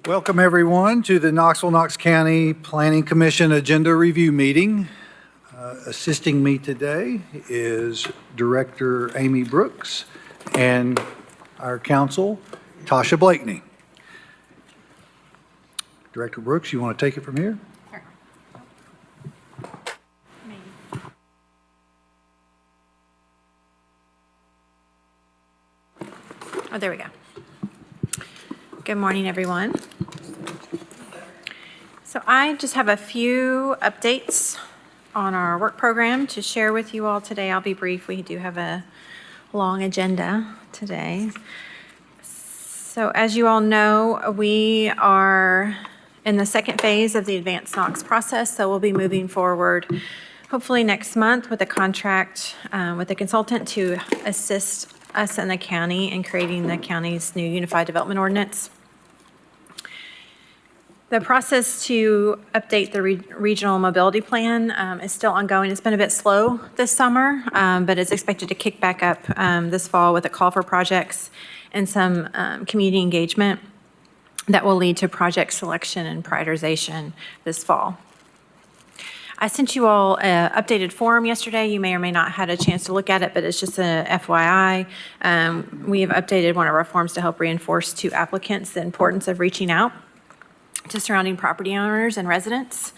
Welcome, everyone, to the Knox County Planning Commission Agenda Review Meeting. Assisting me today is Director Amy Brooks and our counsel, Tasha Blakeney. Director Brooks, you want to take it from here? Sure. Oh, there we go. Good morning, everyone. So I just have a few updates on our work program to share with you all today. I'll be brief. We do have a long agenda today. So as you all know, we are in the second phase of the advanced Knox process. So we'll be moving forward hopefully next month with a contract with a consultant to assist us in the county in creating the county's new Unified Development Ordinance. The process to update the regional mobility plan is still ongoing. It's been a bit slow this summer, but it's expected to kick back up this fall with a call for projects and some community engagement that will lead to project selection and prioritization this fall. I sent you all an updated form yesterday. You may or may not have had a chance to look at it, but it's just a FYI. We have updated one of our forms to help reinforce to applicants the importance of reaching out to surrounding property owners and residents.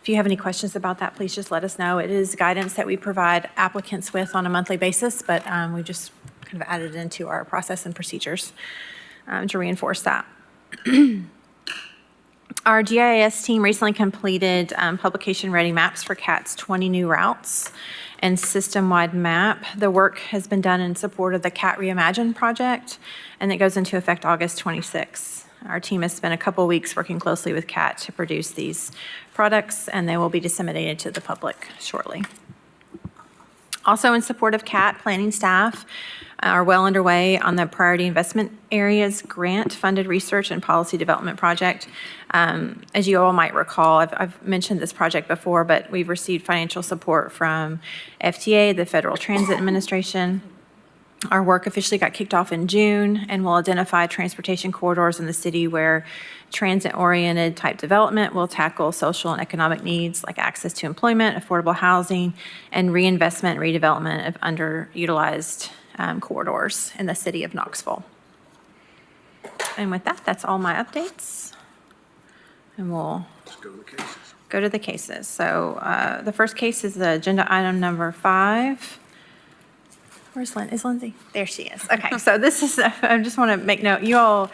If you have any questions about that, please just let us know. It is guidance that we provide applicants with on a monthly basis, but we just kind of added it into our process and procedures to reinforce that. Our GIS team recently completed publication-ready maps for CAT's 20 new routes and system-wide map. The work has been done in support of the CAT Reimagine project, and it goes into effect August 26. Our team has spent a couple weeks working closely with CAT to produce these products, and they will be disseminated to the public shortly. Also in support of CAT, planning staff are well underway on the Priority Investment Areas grant-funded research and policy development project. As you all might recall, I've mentioned this project before, but we've received financial support from FTA, the Federal Transit Administration. Our work officially got kicked off in June and will identify transportation corridors in the city where transit-oriented type development will tackle social and economic needs like access to employment, affordable housing, and reinvestment and redevelopment of underutilized corridors in the city of Knoxville. And with that, that's all my updates. And we'll go to the cases. So the first case is the agenda item number 5. Where's Lynn? Is Lindsay? There she is. Okay, so this is, I just want to make note, you all,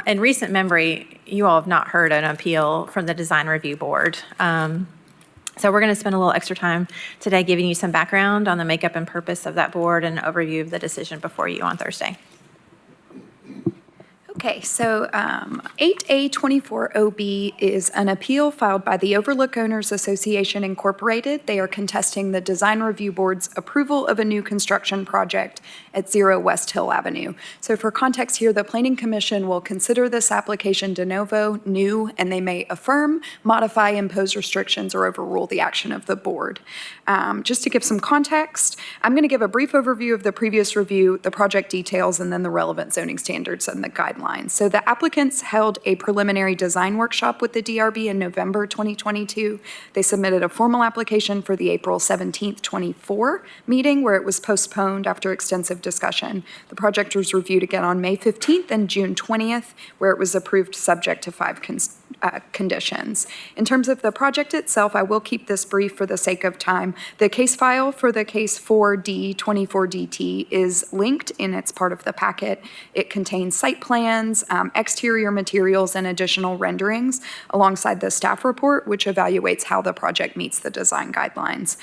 in recent memory, you all have not heard an appeal from the Design Review Board. So we're going to spend a little extra time today giving you some background on the makeup and purpose of that board and an overview of the decision before you on Thursday. Okay, so 8A24OB is an appeal filed by the Overlook Owners Association Incorporated. They are contesting the Design Review Board's approval of a new construction project at 0 West Hill Avenue. So for context here, the Planning Commission will consider this application de novo, new, and they may affirm, modify, impose restrictions, or overrule the action of the board. Just to give some context, I'm going to give a brief overview of the previous review, the project details, and then the relevant zoning standards and the guidelines. So the applicants held a preliminary design workshop with the DRB in November 2022. They submitted a formal application for the April 17th, 24 meeting where it was postponed after extensive discussion. The project was reviewed again on May 15th and June 20th, where it was approved subject to 5 conditions. In terms of the project itself, I will keep this brief for the sake of time. The case file for the case 4D 24DT is linked and it's part of the packet. It contains site plans, exterior materials, and additional renderings alongside the staff report, which evaluates how the project meets the design guidelines.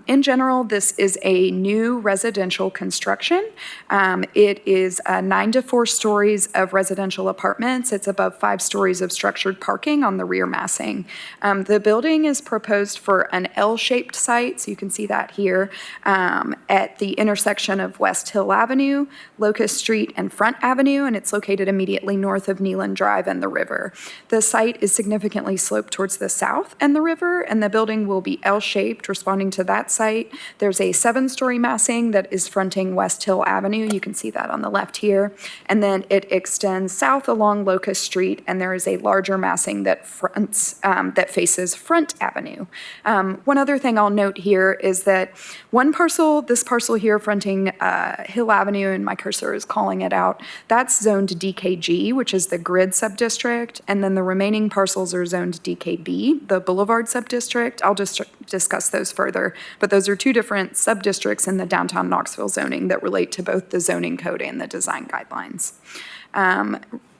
In general, this is a new residential construction. It is 9 to 4 stories of residential apartments. It's above 5 stories of structured parking on the rear massing. The building is proposed for an L-shaped site, so you can see that here, at the intersection of West Hill Avenue, Locust Street, and Front Avenue, and it's located immediately north of Neeland Drive and the river. The site is significantly sloped towards the south and the river, and the building will be L-shaped, responding to that site. There's a 7-story massing that is fronting West Hill Avenue. You can see that on the left here. And then it extends south along Locust Street, and there is a larger massing that faces Front Avenue. One other thing I'll note here is that this parcel here fronting Hill Avenue, and my cursor is calling it out, that's zoned DKG, which is the grid subdistrict, and then the remaining parcels are zoned DKB, the Boulevard subdistrict. I'll just discuss those further, but those are two different subdistricts in the downtown Knoxville zoning that relate to both the zoning code and the design guidelines.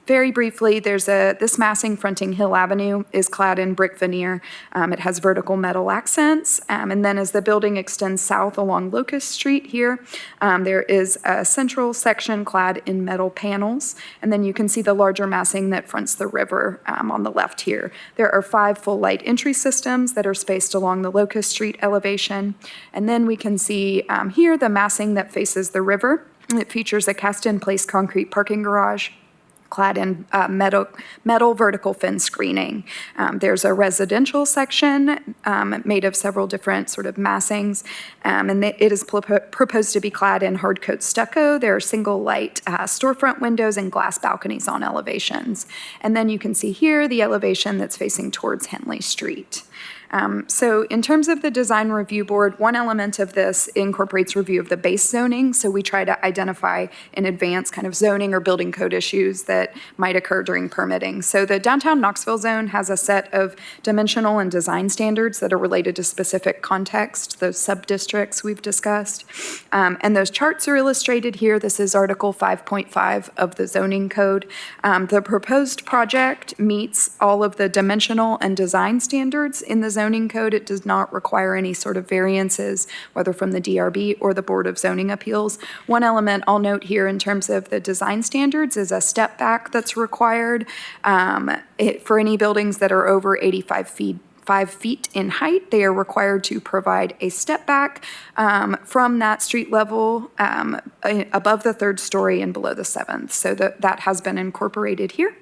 Very briefly, this massing fronting Hill Avenue is clad in brick veneer. It has vertical metal accents. And then as the building extends south along Locust Street here, there is a central section clad in metal panels. And then you can see the larger massing that fronts the river on the left here. There are 5 full light entry systems that are spaced along the Locust Street elevation. And then we can see here the massing that faces the river. It features a cast-in-place concrete parking garage clad in metal vertical fin screening. There's a residential section made of several different sort of massings, and it is proposed to be clad in hard coat stucco. There are single light storefront windows and glass balconies on elevations. And then you can see here the elevation that's facing towards Henley Street. So in terms of the design review board, one element of this incorporates review of the base zoning. So we try to identify in advance kind of zoning or building code issues that might occur during permitting. So the downtown Knoxville zone has a set of dimensional and design standards that are related to specific context, those sub-districts we've discussed. And those charts are illustrated here. This is Article 5.5 of the zoning code. The proposed project meets all of the dimensional and design standards in the zoning code. It does not require any sort of variances, whether from the DRB or the Board of Zoning Appeals. One element I'll note here in terms of the design standards is a step back that's required for any buildings that are over 5 feet in height. They are required to provide a step back from that street level above the 3rd story and below the 7th. So that has been incorporated here.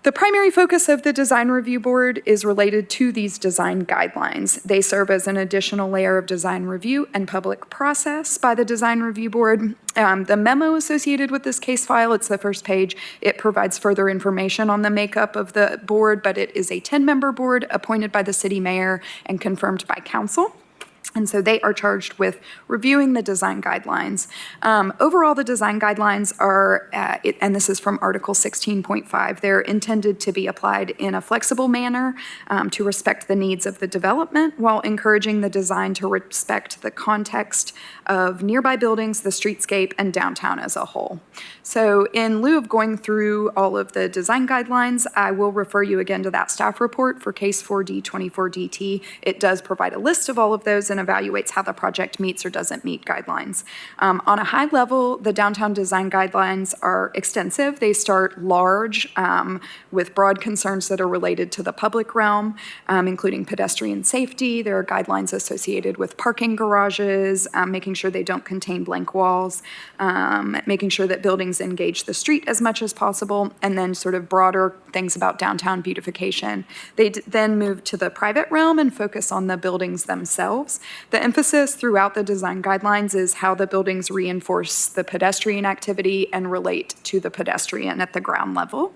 The primary focus of the Design Review Board is related to these design guidelines. They serve as an additional layer of design review and public process by the Design Review Board. The memo associated with this case file, it's the first page, it provides further information on the makeup of the board, but it is a 10-member board appointed by the city mayor and confirmed by council. And so they are charged with reviewing the design guidelines. Overall, the design guidelines are, and this is from Article 16.5, they're intended to be applied in a flexible manner to respect the needs of the development while encouraging the design to respect the context of nearby buildings, the streetscape, and downtown as a whole. So in lieu of going through all of the design guidelines, I will refer you again to that staff report for Case 4D24DT. It does provide a list of all of those and evaluates how the project meets or doesn't meet guidelines. On a high level, the downtown design guidelines are extensive. They start large with broad concerns that are related to the public realm, including pedestrian safety. There are guidelines associated with parking garages, making sure they don't contain blank walls, making sure that buildings engage the street as much as possible, and then sort of broader things about downtown beautification. They then move to the private realm and focus on the buildings themselves. The emphasis throughout the design guidelines is how the buildings reinforce the pedestrian activity and relate to the pedestrian at the ground level.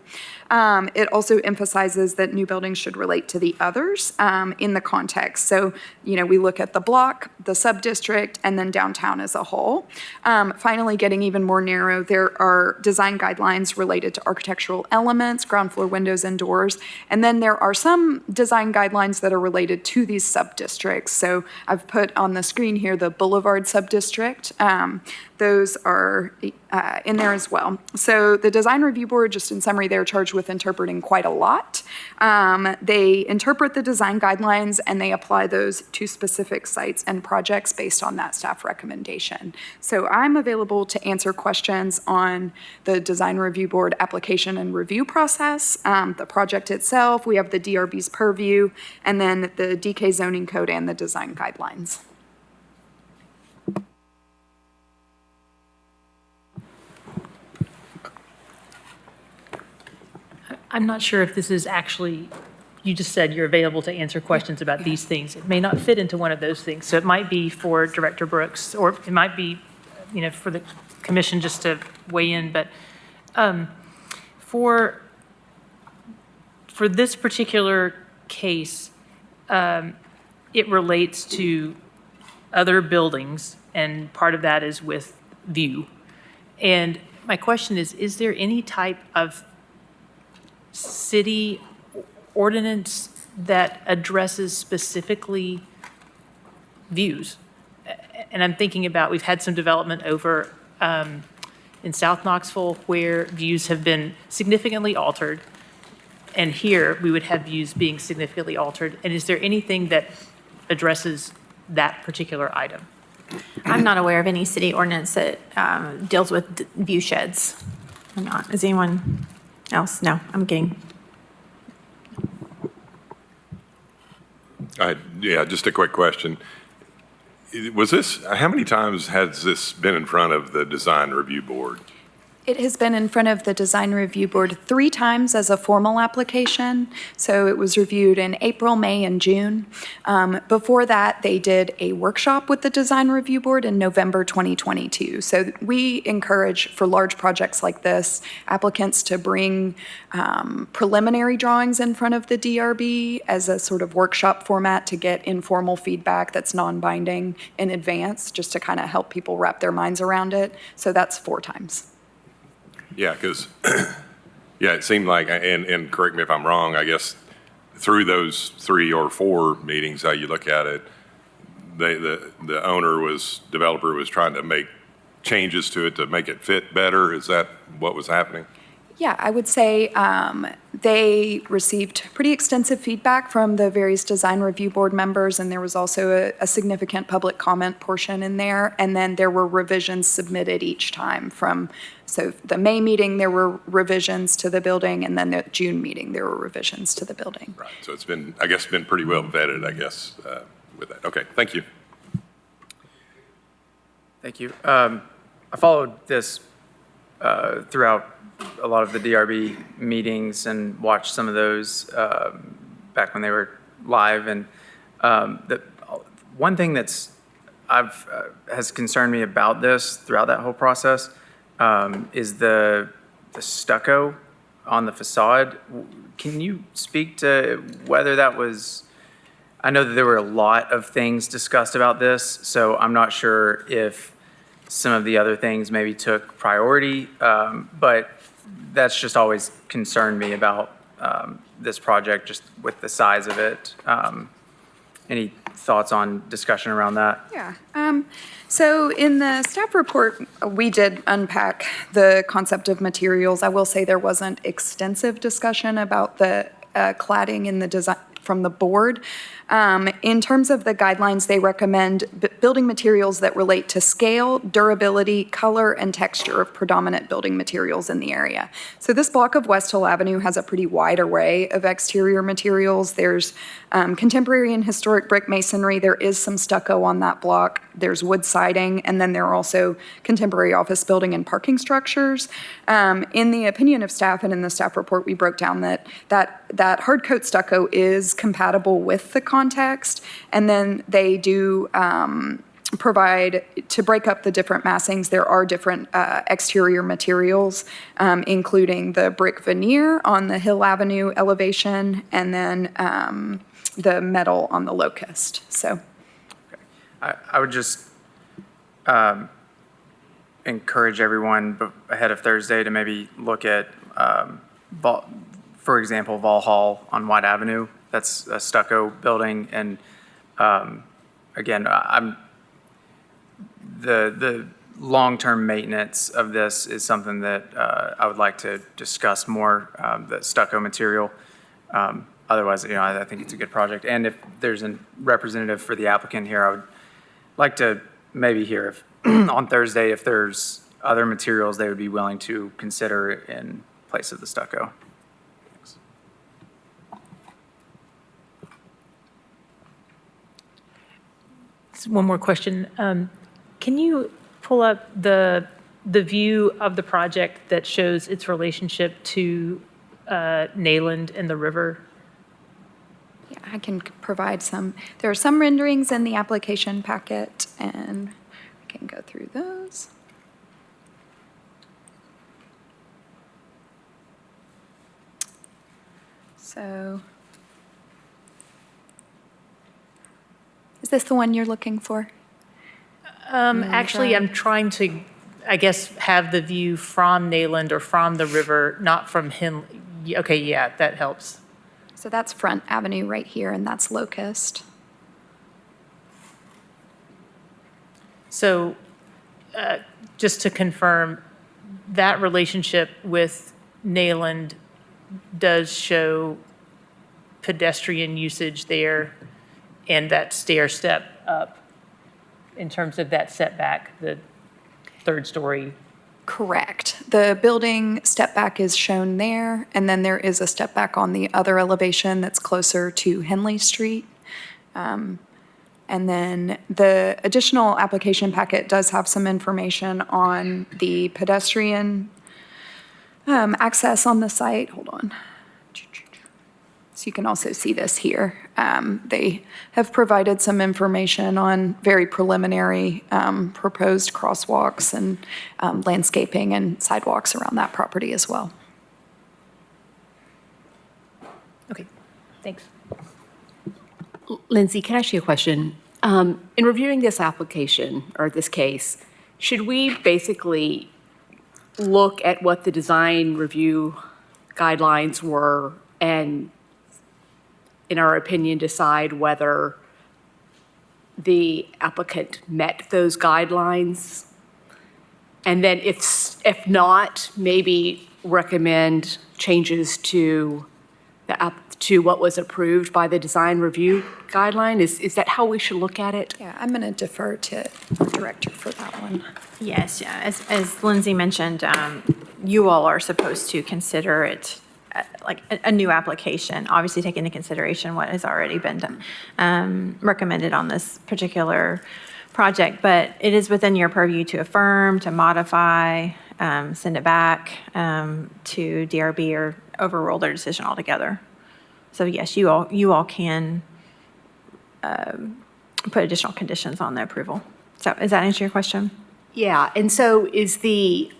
It also emphasizes that new buildings should relate to the others in the context. So, we look at the block, the sub-district, and then downtown as a whole. Finally, getting even more narrow, there are design guidelines related to architectural elements, ground floor windows and doors, and then there are some design guidelines that are related to these sub-districts. So I've I've put on the screen here the Boulevard Subdistrict. Those are in there as well. So the Design Review Board, just in summary, they're charged with interpreting quite a lot. They interpret the design guidelines and they apply those to specific sites and projects based on that staff recommendation. So I'm available to answer questions on the Design Review Board application and review process, the project itself. We have the DRB's purview, and then the DK zoning code and the design guidelines. I'm not sure if this is actually, you just said you're available to answer questions about these things. It may not fit into one of those things. So it might be for Director Brooks, or it might be, for the commission just to weigh in. But for this particular case, it relates to other buildings, and part of that is with view. And my question is there any type of city ordinance that addresses specifically views? And I'm thinking about, we've had some development over in South Knoxville where views have been significantly altered. And here we would have views being significantly altered. And is there anything that addresses that particular item? I'm not aware of any city ordinance that deals with view sheds. I'm not. Is anyone else? No, I'm kidding. Yeah, just a quick question. Was this, how many times has this been in front of the Design Review Board? It has been in front of the Design Review Board 3 times as a formal application. So it was reviewed in April, May, and June. Before that, they did a workshop with the Design Review Board in November 2022. So we encourage, for large projects like this, applicants to bring preliminary drawings in front of the DRB as a sort of workshop format to get informal feedback that's non-binding in advance, just to kind of help people wrap their minds around it. So that's 4 times. Yeah, because, it seemed like, and correct me if I'm wrong, I guess through those 3 or 4 meetings, how you look at it, the developer was trying to make changes to it to make it fit better. Is that what was happening? Yeah, I would say they received pretty extensive feedback from the various Design Review Board members, and there was also a significant public comment portion in there. And then there were revisions submitted each time so the May meeting, there were revisions to the building, and then the June meeting, there were revisions to the building. Right, so it's been, I guess, been pretty well vetted, with that. Okay, thank you. Thank you. I followed this throughout a lot of the DRB meetings and watched some of those back when they were live. And the one thing has concerned me about this throughout that whole process is the stucco on the facade. Can you speak to whether that was? I know that there were a lot of things discussed about this, so I'm not sure if some of the other things maybe took priority, but that's just always concerned me about this project, just with the size of it. Any thoughts on discussion around that? Yeah. So in the staff report, we did unpack the concept of materials. I will say there wasn't extensive discussion about the cladding in the design from the board. In terms of the guidelines, they recommend building materials that relate to scale, durability, color, and texture of predominant building materials in the area. So this block of West Hill Avenue has a pretty wide array of exterior materials. There's contemporary and historic brick masonry. There is some stucco on that block. There's wood siding, and then there are also contemporary office building and parking structures. In the opinion of staff and in the staff report, we broke down that hard coat stucco is compatible with the context, and then they do provide, to break up the different massings, there are different exterior materials, including the brick veneer on the Hill Avenue elevation, and then the metal on the locust. So I would just encourage everyone ahead of Thursday to maybe look at, for example, Vol Hall on White Avenue. That's a stucco building, and again, the long-term maintenance of this is something that I would like to discuss more, the stucco material. Otherwise, I think it's a good project. And if there's a representative for the applicant here, I would like to maybe hear if, on Thursday, if there's other materials they would be willing to consider in place of the stucco. Thanks. One more question. Can you pull up the view of the project that shows its relationship to Nayland and the river? Yeah, I can provide some. There are some renderings in the application packet, and I can go through those. So, is this the one you're looking for? Actually, I'm trying to, I guess, have the view from Nayland or from the river, not from Henley. Okay, yeah, that helps. So that's Front Avenue right here, and that's Locust. So just to confirm, that relationship with Nayland does show pedestrian usage there and that stair step up in terms of that setback, the third story. Correct. The building step back is shown there, and then there is a step back on the other elevation that's closer to Henley Street. And then the additional application packet does have some information on the pedestrian access on the site. Hold on. So you can also see this here. They have provided some information on very preliminary proposed crosswalks and landscaping and sidewalks around that property as well. Okay, thanks. Lindsay, can I ask you a question? In reviewing this application, or this case, should we basically look at what the design review guidelines were and, in our opinion, decide whether the applicant met those guidelines? And then if not, maybe recommend changes to to what was approved by the design review guideline? Is that how we should look at it? Yeah, I'm going to defer to our director for that one. Yes, yeah. As Lindsay mentioned, you all are supposed to consider it like a new application, obviously take into consideration what has already been done, recommended on this particular project, but it is within your purview to affirm, to modify, send it back to DRB or overrule their decision altogether. So yes, you all can put additional conditions on the approval. So does that answer your question? Yeah, and so is the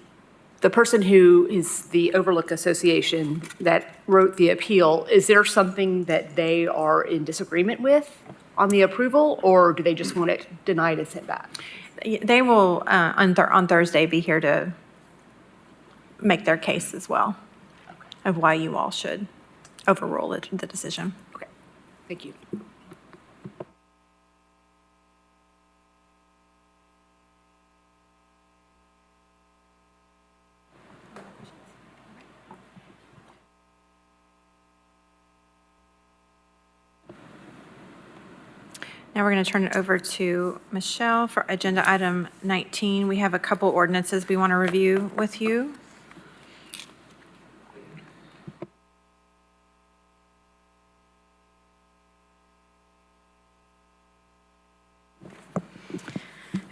person who is the Overlook Association that wrote the appeal, is there something that they are in disagreement with on the approval, or do they just want it denied and sent back? They will, on Thursday, be here to make their case as well of why you all should overrule the decision. Okay, thank you. Now we're going to turn it over to Michelle for agenda item 19. We have a couple ordinances we want to review with you.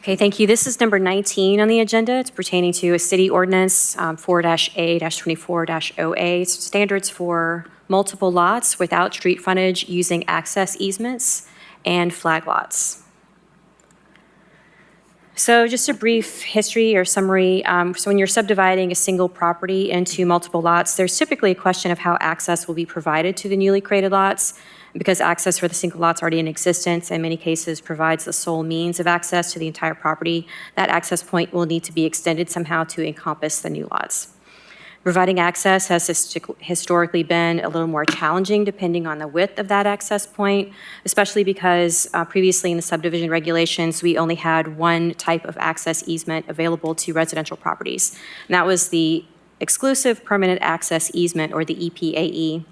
Okay, thank you. This is number 19 on the agenda. It's pertaining to a city ordinance 4-A-24-OA. It's standards for multiple lots without street frontage using access easements and flag lots. So just a brief history or summary. So when you're subdividing a single property into multiple lots, there's typically a question of how access will be provided to the newly created lots. Because access for the single lot's already in existence, in many cases provides the sole means of access to the entire property, that access point will need to be extended somehow to encompass the new lots. Providing access has historically been a little more challenging depending on the width of that access point, especially because previously in the subdivision regulations, we only had one type of access easement available to residential properties. And that was the exclusive permanent access easement, or the EPAE.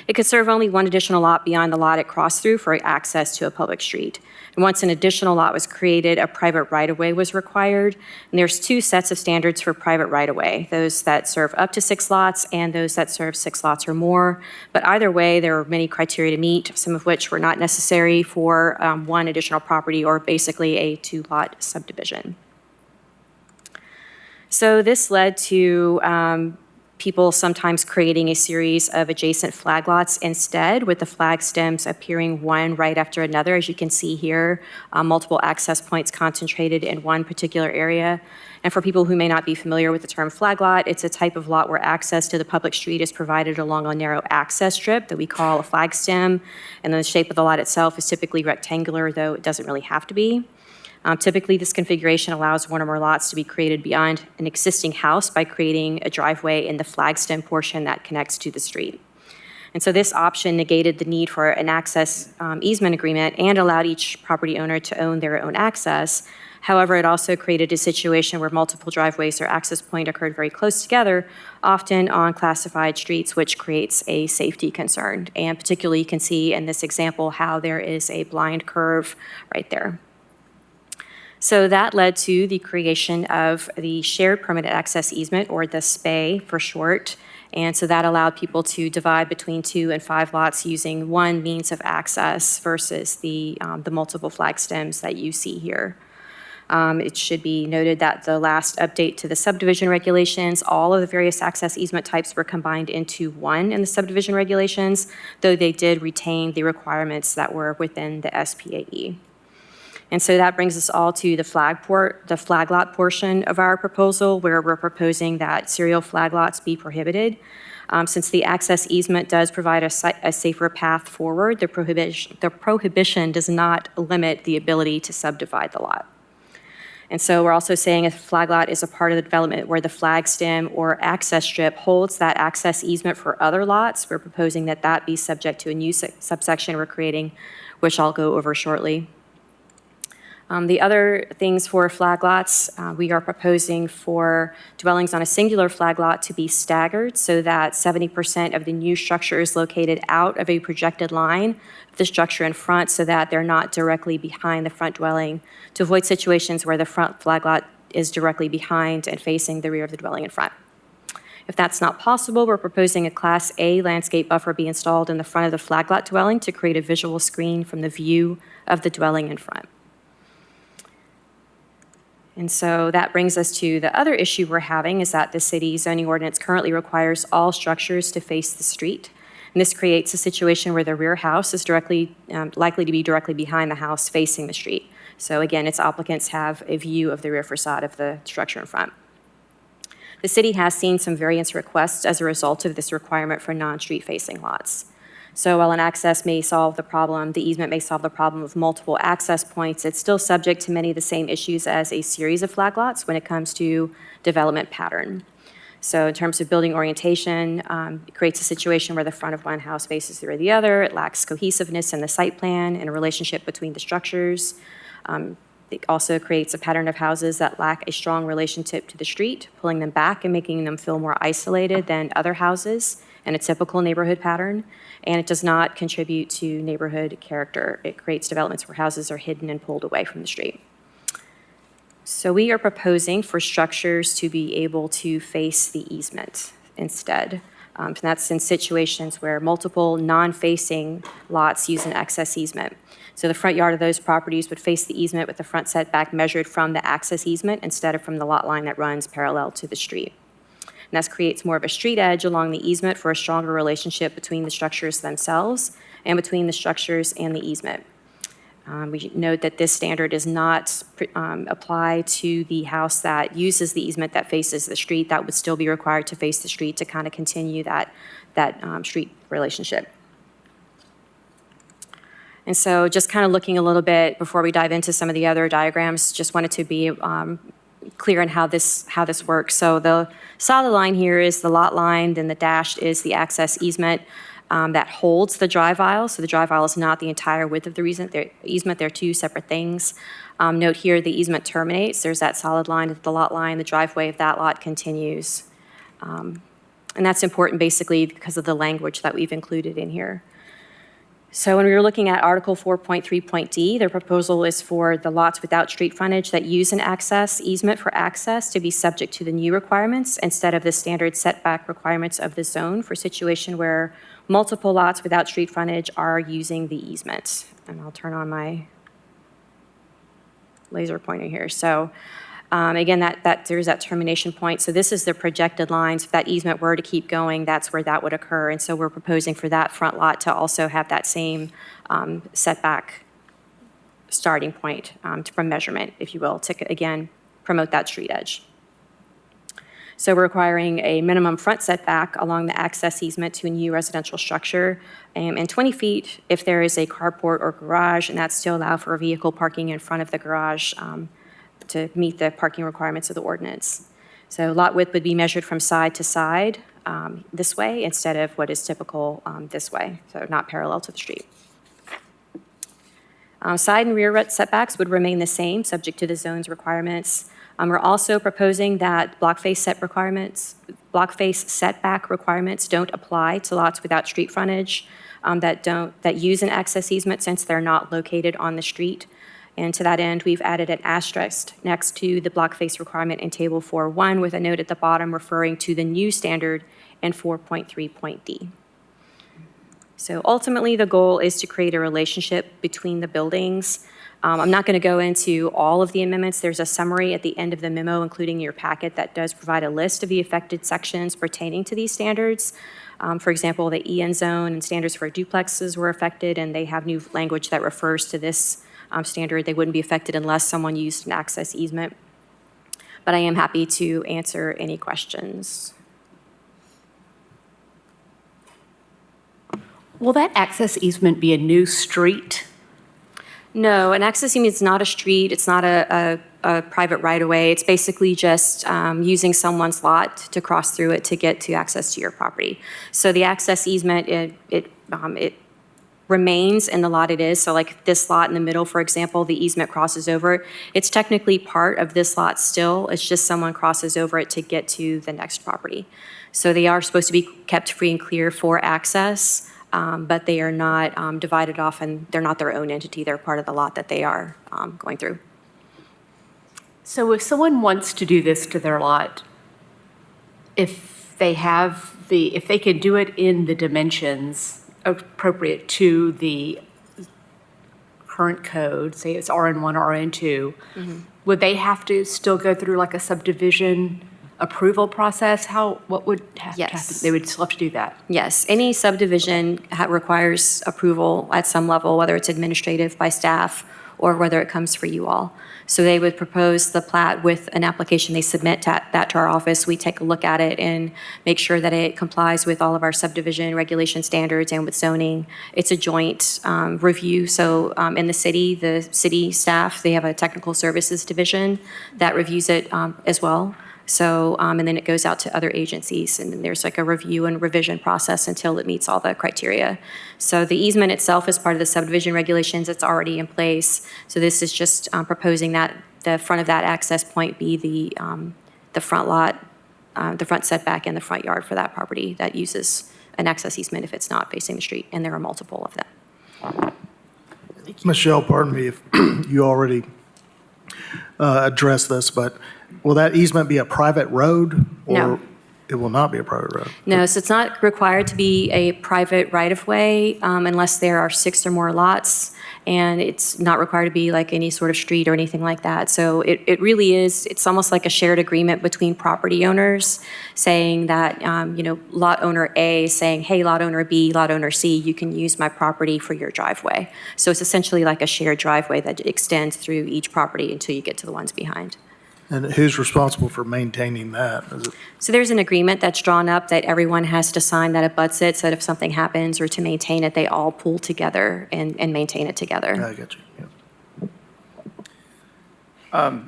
It could serve only one additional lot beyond the lot it crossed through for access to a public street. And once an additional lot was created, a private right-of-way was required. And there's two sets of standards for private right-of-way, those that serve up to 6 lots and those that serve 6 lots or more. But either way, there are many criteria to meet, some of which were not necessary for one additional property or basically a 2-lot subdivision. So this led to people sometimes creating a series of adjacent flag lots instead, with the flag stems appearing one right after another. As you can see here, multiple access points concentrated in one particular area. And for people who may not be familiar with the term flag lot, it's a type of lot where access to the public street is provided along a narrow access strip that we call a flag stem. And then the shape of the lot itself is typically rectangular, though it doesn't really have to be. Typically, this configuration allows one or more lots to be created beyond an existing house by creating a driveway in the flag stem portion that connects to the street. And so this option negated the need for an access easement agreement and allowed each property owner to own their own access. However, it also created a situation where multiple driveways or access point occurred very close together, often on classified streets, which creates a safety concern. And particularly, you can see in this example how there is a blind curve right there. So that led to the creation of the shared permanent access easement, or the SPA for short. And so that allowed people to divide between 2 and 5 lots using one means of access versus the multiple flag stems that you see here. It should be noted that the last update to the subdivision regulations, all of the various access easement types were combined into one in the subdivision regulations, though they did retain the requirements that were within the SPAE. And so that brings us all to the flag lot portion of our proposal, where we're proposing that serial flag lots be prohibited. Since the access easement does provide a safer path forward, the prohibition does not limit the ability to subdivide the lot. And so we're also saying a flag lot is a part of the development where the flag stem or access strip holds that access easement for other lots. We're proposing that that be subject to a new subsection we're creating, which I'll go over shortly. The other things for flag lots, we are proposing for dwellings on a singular flag lot to be staggered so that 70% of the new structure is located out of a projected line of the structure in front, so that they're not directly behind the front dwelling, to avoid situations where the front flag lot is directly behind and facing the rear of the dwelling in front. If that's not possible, we're proposing a Class A landscape buffer be installed in the front of the flag lot dwelling to create a visual screen from the view of the dwelling in front. And so that brings us to the other issue we're having, is that the city zoning ordinance currently requires all structures to face the street. And this creates a situation where the rear house is likely to be directly behind the house facing the street. So again, its applicants have a view of the rear facade of the structure in front. The city has seen some variance requests as a result of this requirement for non-street facing lots. So while an access may solve the problem, the easement may solve the problem of multiple access points, it's still subject to many of the same issues as a series of flag lots when it comes to development pattern. So in terms of building orientation, it creates a situation where the front of one house faces the rear of the other. It lacks cohesiveness in the site plan and a relationship between the structures. It also creates a pattern of houses that lack a strong relationship to the street, pulling them back and making them feel more isolated than other houses in a typical neighborhood pattern. And it does not contribute to neighborhood character. It creates developments where houses are hidden and pulled away from the street. So we are proposing for structures to be able to face the easement instead. And that's in situations where multiple non-facing lots use an access easement. So the front yard of those properties would face the easement with the front setback measured from the access easement instead of from the lot line that runs parallel to the street. And this creates more of a street edge along the easement for a stronger relationship between the structures themselves and between the structures and the easement. We note that this standard does not apply to the house that uses the easement that faces the street. That would still be required to face the street to kind of continue that street relationship. And so just kind of looking a little bit before we dive into some of the other diagrams, just wanted to be clear on how this works. So the solid line here is the lot line, then the dashed is the access easement that holds the drive aisle. So the drive aisle is not the entire width of the easement. They're two separate things. Note here, the easement terminates. There's that solid line at the lot line. The driveway of that lot continues. And that's important basically because of the language that we've included in here. So when we were looking at Article 4.3.d, their proposal is for the lots without street frontage that use an access easement for access to be subject to the new requirements instead of the standard setback requirements of the zone for situation where multiple lots without street frontage are using the easement. And I'll turn on my laser pointer here. So again, there's that termination point. So this is the projected lines. If that easement were to keep going, that's where that would occur. And so we're proposing for that front lot to also have that same setback starting point from measurement, if you will, to, again, promote that street edge. So we're requiring a minimum front setback along the access easement to a new residential structure, and 20 feet if there is a carport or garage, and that's to allow for vehicle parking in front of the garage to meet the parking requirements of the ordinance. So lot width would be measured from side to side this way instead of what is typical this way, so not parallel to the street. Side and rear setbacks would remain the same, subject to the zone's requirements. We're also proposing that block face setback requirements don't apply to lots without street frontage that use an access easement since they're not located on the street. And to that end, we've added an asterisk next to the block face requirement in Table 4.1 with a note at the bottom referring to the new standard in 4.3.d. So ultimately, the goal is to create a relationship between the buildings. I'm not going to go into all of the amendments. There's a summary at the end of the memo, including your packet, that does provide a list of the affected sections pertaining to these standards. For example, the EN zone and standards for duplexes were affected, and they have new language that refers to this standard. They wouldn't be affected unless someone used an access easement. But I am happy to answer any questions. Will that access easement be a new street? No, an access easement is not a street. It's not a private right-of-way. It's basically just using someone's lot to cross through it to get to access to your property. So the access easement, it remains in the lot it is. So like this lot in the middle, for example, the easement crosses over it. It's technically part of this lot still. It's just someone crosses over it to get to the next property. So they are supposed to be kept free and clear for access. But they are not divided off, and they're not their own entity. They're part of the lot that they are going through. So if someone wants to do this to their lot, if they can do it in the dimensions appropriate to the current code, say it's RN1 or RN2, would they have to still go through like a subdivision approval process? What would have to happen? Yes. They would still have to do that? Yes, any subdivision requires approval at some level, whether it's administrative by staff or whether it comes for you all. So they would propose the plat with an application. They submit that to our office. We take a look at it and make sure that it complies with all of our subdivision regulation standards and with zoning. It's a joint review. So in the city staff, they have a technical services division that reviews it as well. So, and then it goes out to other agencies, and then there's like a review and revision process until it meets all the criteria. So the easement itself is part of the subdivision regulations. It's already in place. So this is just proposing that the front of that access point be the front lot, the front setback and the front yard for that property that uses an access easement if it's not facing the street, and there are multiple of them. Michelle, pardon me if you already addressed this, but will that easement be a private road? No. Or it will not be a private road? No, so it's not required to be a private right-of-way unless there are 6 or more lots, and it's not required to be like any sort of street or anything like that. So it really is, it's almost like a shared agreement between property owners saying that, lot owner A saying, hey, lot owner B, lot owner C, you can use my property for your driveway. So it's essentially like a shared driveway that extends through each property until you get to the ones behind. And who's responsible for maintaining that? Is it? So there's an agreement that's drawn up that everyone has to sign that abuts it, so that if something happens or to maintain it, they all pool together and maintain it together. I got you. Yeah.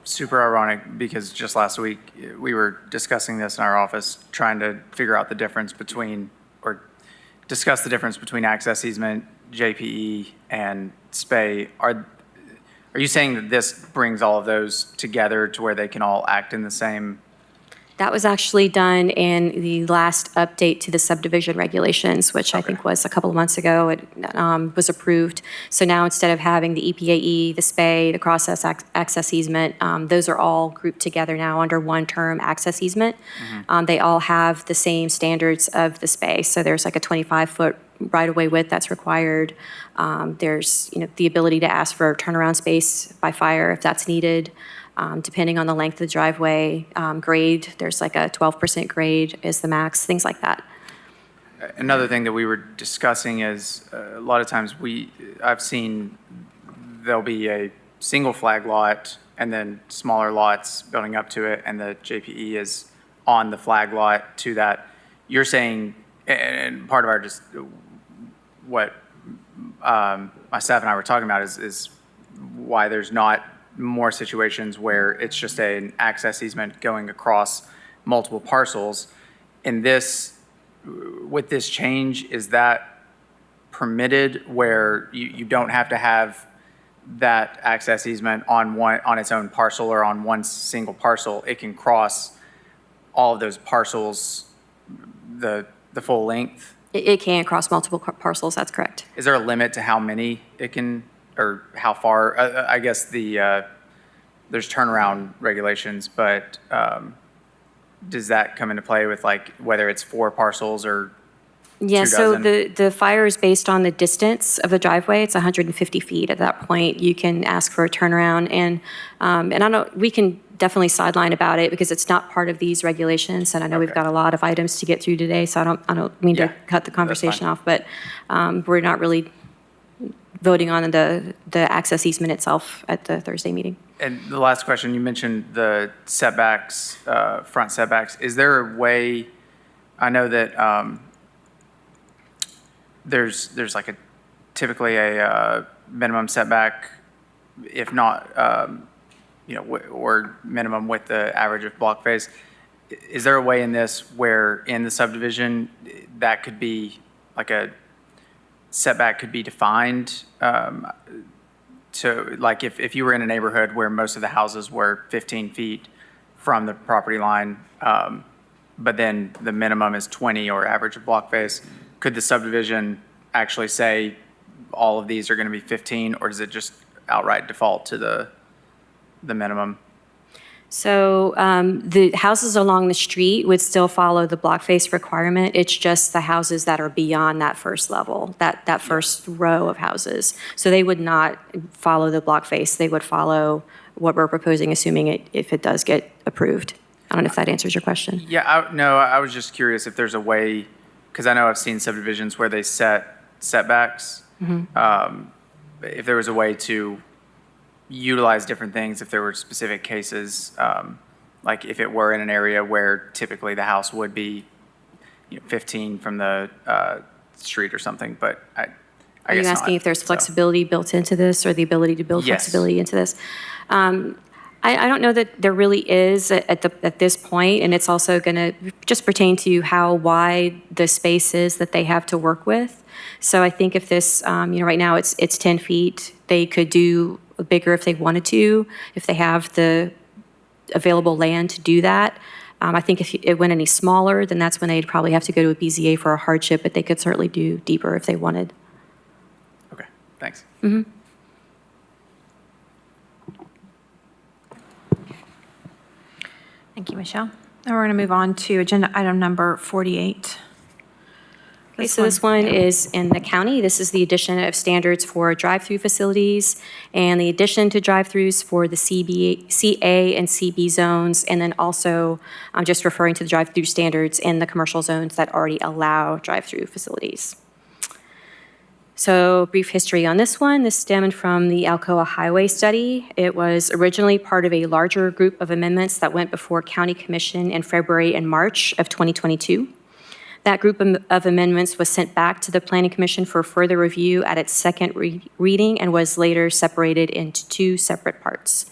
super ironic because just last week, we were discussing this in our office, trying to figure out the difference between, or discuss the difference between access easement, JPE, and SPAY. Are you saying that this brings all of those together to where they can all act in the same? That was actually done in the last update to the subdivision regulations, which I Okay. think was a couple of months ago. It was approved. So now instead of having the EPAE, the SPAY, the access easement, those are all grouped together now under one term, access easement. They all have the same standards of the SPAY. So there's like a 25-foot right-of-way width that's required. There's, the ability to ask for turnaround space by fire if that's needed. Depending on the length of the driveway, grade, there's like a 12% grade is the max, things like that. Another thing that we were discussing is a lot of times I've seen there'll be a single flag lot and then smaller lots building up to it, and the JPE is on the flag lot to that. You're saying, and part of our just what my staff and I were talking about is why there's not more situations where it's just an access easement going across multiple parcels. In this, with this change, is that permitted where you don't have to have that access easement on its own parcel or on one single parcel? It can cross all of those parcels the full length? It can cross multiple parcels, that's correct. Is there a limit to how many it can, or how far? I guess there's turnaround regulations, but does that come into play with like whether it's 4 parcels or Yeah, 2 so dozen? the fire is based on the distance of the driveway. It's 150 feet. At that point, you can ask for a turnaround. And I know we can definitely sideline about it because it's not part of these regulations. And I know we've Okay. got a lot of items to get through today, so I don't mean Yeah, to cut the that's conversation fine. off. But we're not really voting on the access easement itself at the Thursday meeting. And the last question, you mentioned the setbacks, front setbacks. Is there a way, I know that there's like typically a minimum setback, if not, or minimum with the average of block face. Is there a way in this where in the subdivision that could be like a setback could be defined to, like if you were in a neighborhood where most of the houses were 15 feet from the property line, but then the minimum is 20 or average of block face, could the subdivision actually say all of these are going to be 15, or does it just outright default to the minimum? So the houses along the street would still follow the block face requirement. It's just the houses that are beyond that first level, that first row of houses. So they would not follow the block face. They would follow what we're proposing, assuming if it does get approved. I don't know if that answers your question. Yeah, no, I was just curious if there's a way, because I know I've seen subdivisions where they set setbacks. If there was a way to utilize different things, if there were specific cases, like if it were in an area where typically the house would be 15 from the street or something, but I Are guess you not. asking if there's So, flexibility built into this or the ability to build Yes. flexibility into this? I don't know that there really is at this point, and it's also going to just pertain to how wide the space is that they have to work with. So I think if this, right now it's 10 feet, they could do bigger if they wanted to, if they have the available land to do that. I think if it went any smaller, then that's when they'd probably have to go to a BZA for a hardship, but they could certainly do deeper if they wanted. okay, thanks. Thank you, Michelle. Now we're going to move on to agenda item number 48. Okay, so this one is in the county. This is the addition of standards for drive-through facilities and the addition to drive-throughs for the CA and CB zones, and then also I'm just referring to the drive-through standards in the commercial zones that already allow drive-through facilities. So brief history on this one. This stemmed from the Alcoa Highway Study. It was originally part of a larger group of amendments that went before County Commission in February and March of 2022. That group of amendments was sent back to the Planning Commission for further review at its second reading and was later separated into 2 separate parts.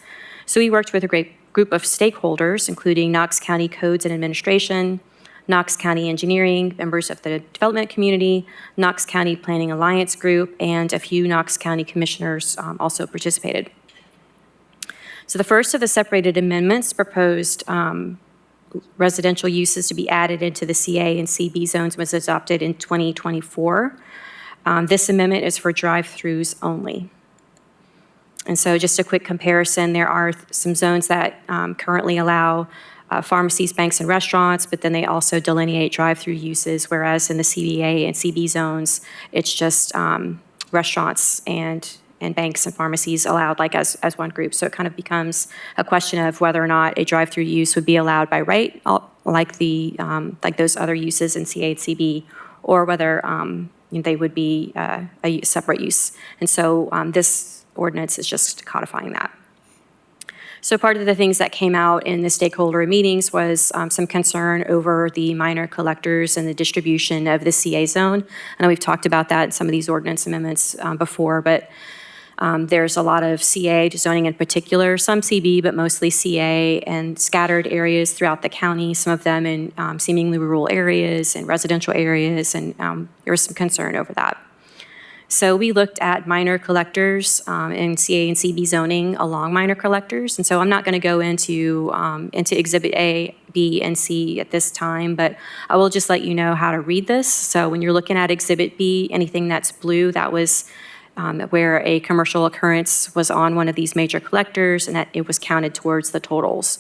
So we worked with a great group of stakeholders, including Knox County Codes and Administration, Knox County Engineering, members of the development community, Knox County Planning Alliance Group, and a few Knox County commissioners also participated. So the first of the separated amendments proposed residential uses to be added into the CA and CB zones was adopted in 2024. This amendment is for drive-throughs only. And so just a quick comparison, there are some zones that currently allow pharmacies, banks, and restaurants, but then they also delineate drive-through uses, whereas in the CBA and CB zones, it's just restaurants and banks and pharmacies allowed like as one group. So it kind of becomes a question of whether or not a drive-through use would be allowed by right, like like those other uses in CA and CB, or whether they would be a separate use. And so this ordinance is just codifying that. So part of the things that came out in the stakeholder meetings was some concern over the minor collectors and the distribution of the CA zone. I know we've talked about that in some of these ordinance amendments before, but there's a lot of CA zoning in particular, some CB, but mostly CA, and scattered areas throughout the county, some of them in seemingly rural areas and residential areas, and there was some concern over that. So we looked at minor collectors in CA and CB zoning along minor collectors. And so I'm not going to go into Exhibit A, B, and C at this time, but I will just let you know how to read this. So when you're looking at Exhibit B, anything that's blue, that was where a commercial occurrence was on one of these major collectors and that it was counted towards the totals.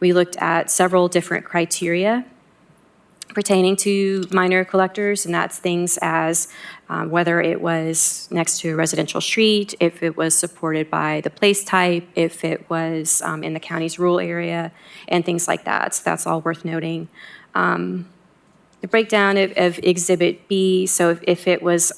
We looked at several different criteria pertaining to minor collectors, and that's things as whether it was next to a residential street, if it was supported by the place type, if it was in the county's rural area, and things like that. So that's all worth noting. The breakdown of Exhibit B, so if it was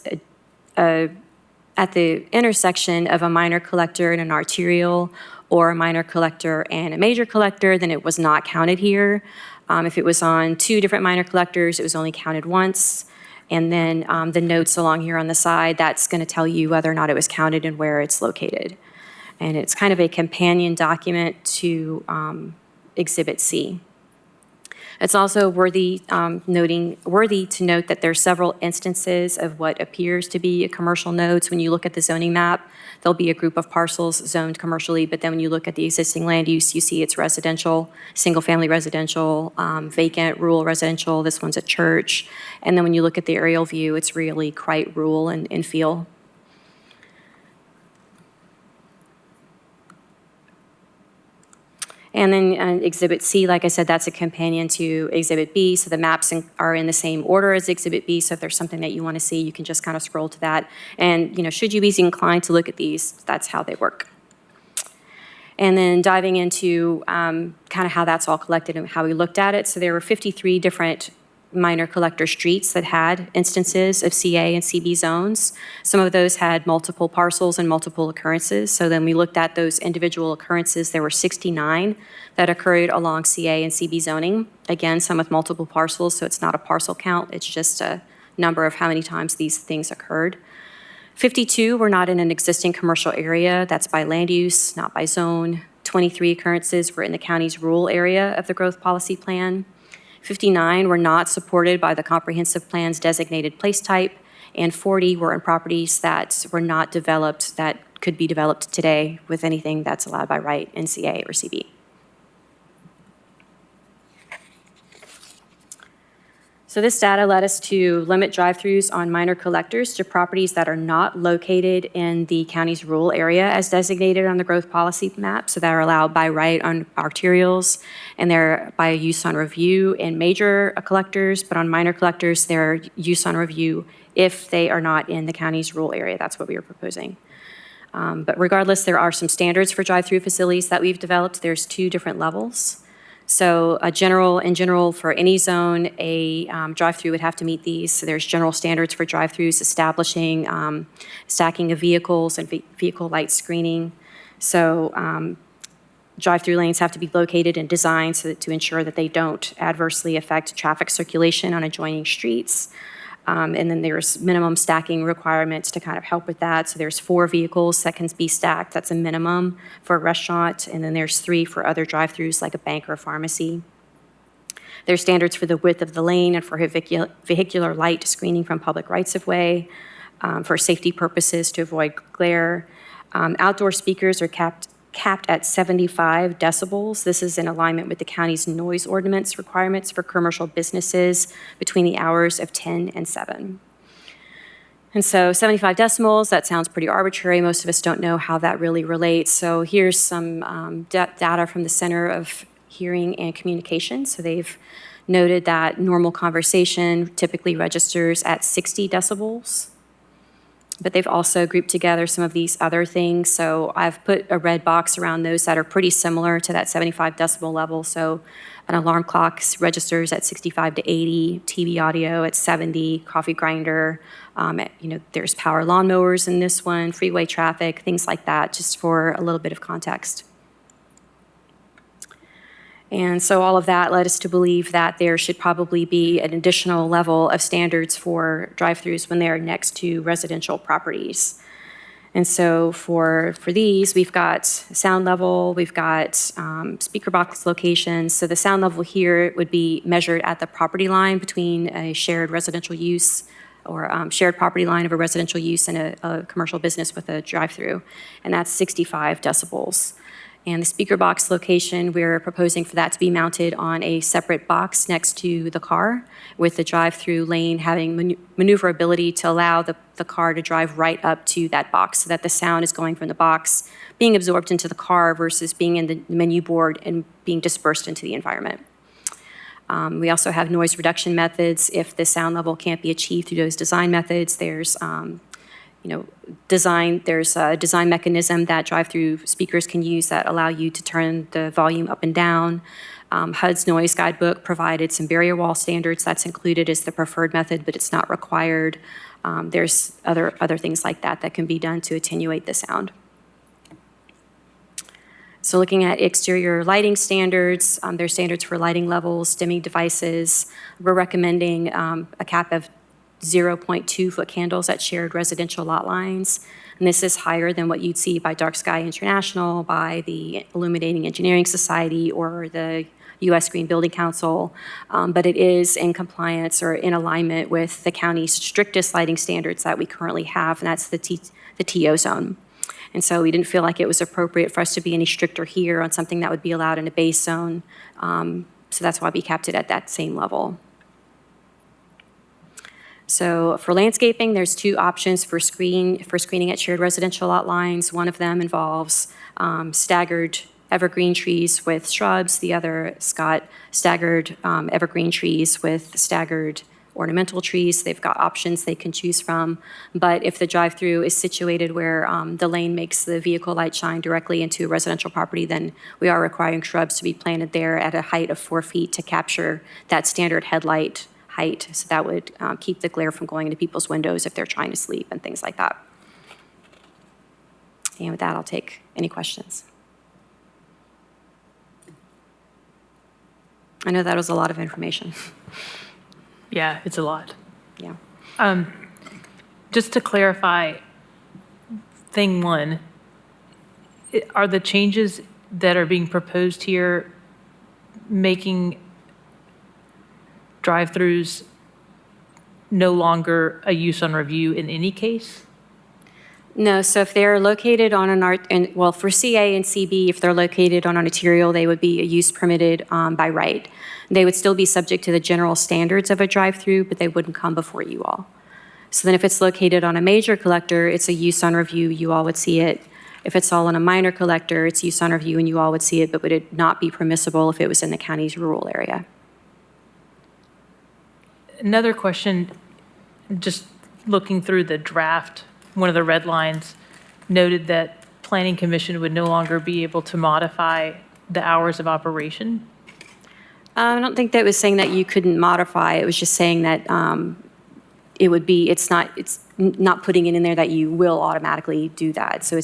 at the intersection of a minor collector and an arterial, or a minor collector and a major collector, then it was not counted here. If it was on two different minor collectors, it was only counted once. And then the notes along here on the side, that's going to tell you whether or not it was counted and where it's located. And it's kind of a companion document to Exhibit C. It's also worthy to note that there are several instances of what appears to be commercial nodes. When you look at the zoning map, there'll be a group of parcels zoned commercially, but then when you look at the existing land use, you see it's residential, single-family residential, vacant, rural residential. This one's a church. And then when you look at the aerial view, it's really quite rural in feel. And then Exhibit C, like I said, that's a companion to Exhibit B. So the maps are in the same order as Exhibit B. So if there's something that you want to see, you can just kind of scroll to that. And should you be inclined to look at these, that's how they work. And then diving into kind of how that's all collected and how we looked at it. So there were 53 different minor collector streets that had instances of CA and CB zones. Some of those had multiple parcels and multiple occurrences. So then we looked at those individual occurrences. There were 69 that occurred along CA and CB zoning. Again, some with multiple parcels, so it's not a parcel count. It's just a number of how many times these things occurred. 52 were not in an existing commercial area. That's by land use, not by zone. 23 occurrences were in the county's rural area of the growth policy plan. 59 were not supported by the comprehensive plan's designated place type, and 40 were in properties that were not developed that could be developed today with anything that's allowed by right in CA or CB. So this data led us to limit drive-throughs on minor collectors to properties that are not located in the county's rural area as designated on the growth policy map, so that are allowed by right on arterials, and they're by use on review in major collectors, but on minor collectors, they're use on review if they are not in the county's rural area. That's what we are proposing. But regardless, there are some standards for drive-through facilities that we've developed. There's 2 different levels. So in general, for any zone, a drive-through would have to meet these. So there's general standards for drive-throughs, establishing stacking of vehicles and vehicle light screening. So drive-through lanes have to be located and designed so that to ensure that they don't adversely affect traffic circulation on adjoining streets. And then there's minimum stacking requirements to kind of help with that. So there's 4 vehicles that can be stacked. That's a minimum for a restaurant. And then there's 3 for other drive-throughs like a bank or a pharmacy. There's standards for the width of the lane and for vehicular light screening from public rights-of-way, for safety purposes to avoid glare. Outdoor speakers are capped at 75 decibels. This is in alignment with the county's noise ordinance requirements for commercial businesses between the hours of 10 and 7. And so 75 decibels, that sounds pretty arbitrary. Most of us don't know how that really relates. So here's some data from the Center of Hearing and Communication. So they've noted that normal conversation typically registers at 60 decibels. But they've also grouped together some of these other things. So I've put a red box around those that are pretty similar to that 75 decibel level. So an alarm clock registers at 65 to 80, TV audio at 70, coffee grinder. There's power lawnmowers in this one, freeway traffic, things like that, just for a little bit of context. And so all of that led us to believe that there should probably be an additional level of standards for drive-throughs when they're next to residential properties. And so for these, we've got sound level, we've got speaker box locations. So the sound level here would be measured at the property line between a shared residential use or shared property line of a residential use and a commercial business with a drive-through, and that's 65 decibels. And the speaker box location, we're proposing for that to be mounted on a separate box next to the car, with the drive-through lane having maneuverability to allow the car to drive right up to that box, so that the sound is going from the box, being absorbed into the car versus being in the menu board and being dispersed into the environment. We also have noise reduction methods. If the sound level can't be achieved through those design methods, there's there's a design mechanism that drive-through speakers can use that allow you to turn the volume up and down. HUD's noise guidebook provided some barrier wall standards. That's included as the preferred method, but it's not required. There's other things like that that can be done to attenuate the sound. So looking at exterior lighting standards, there's standards for lighting levels, dimming devices. We're recommending a cap of 0.2 foot candles at shared residential lot lines. And this is higher than what you'd see by Dark Sky International, by the Illuminating Engineering Society, or the U.S. Green Building Council. But it is in compliance or in alignment with the county's strictest lighting standards that we currently have, and that's the TO zone. And so we didn't feel like it was appropriate for us to be any stricter here on something that would be allowed in a base zone. So that's why we kept it at that same level. So for landscaping, there's 2 options for screening at shared residential lot lines. One of them involves staggered evergreen trees with shrubs. The other has got staggered evergreen trees with staggered ornamental trees. They've got options they can choose from. But if the drive-through is situated where the lane makes the vehicle light shine directly into a residential property, then we are requiring shrubs to be planted there at a height of 4 feet to capture that standard headlight height. So that would keep the glare from going into people's windows if they're trying to sleep and things like that. And with that, I'll take any questions. I know that was a lot of information. Yeah, it's a lot. Yeah. Just to clarify, thing 1, are the changes that are being proposed here making drive-throughs no longer a use on review in any case? No, so if they're located on for CA and CB, if they're located on an arterial, they would be a use permitted by right. They would still be subject to the general standards of a drive-through, but they wouldn't come before you all. So then if it's located on a major collector, it's a use on review, you all would see it. If it's all on a minor collector, it's use on review and you all would see it, but would it not be permissible if it was in the county's rural area? Another question, just looking through the draft, one of the red lines noted that Planning Commission would no longer be able to modify the hours of operation. I don't think that was saying that you couldn't modify. It was just saying that it's not putting it in there that you will automatically do that. So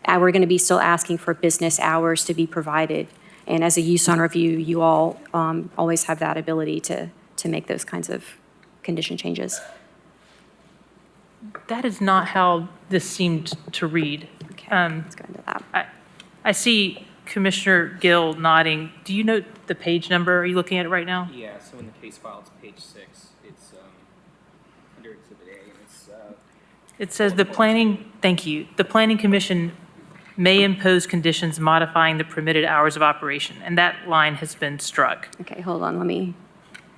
we're going to be still asking for business hours to be provided. And as a use on review, you all always have that ability to make those kinds of condition changes. That is not how this seemed to read. Let's go into that. I see Commissioner Gill nodding. Do you know the page number? Are you looking at it right now? Yeah, so in the case file, it's page 6. It's under Exhibit A, and it's, It says thank you, the Planning Commission may impose conditions modifying the permitted hours of operation, and that line has been struck. Okay, hold on,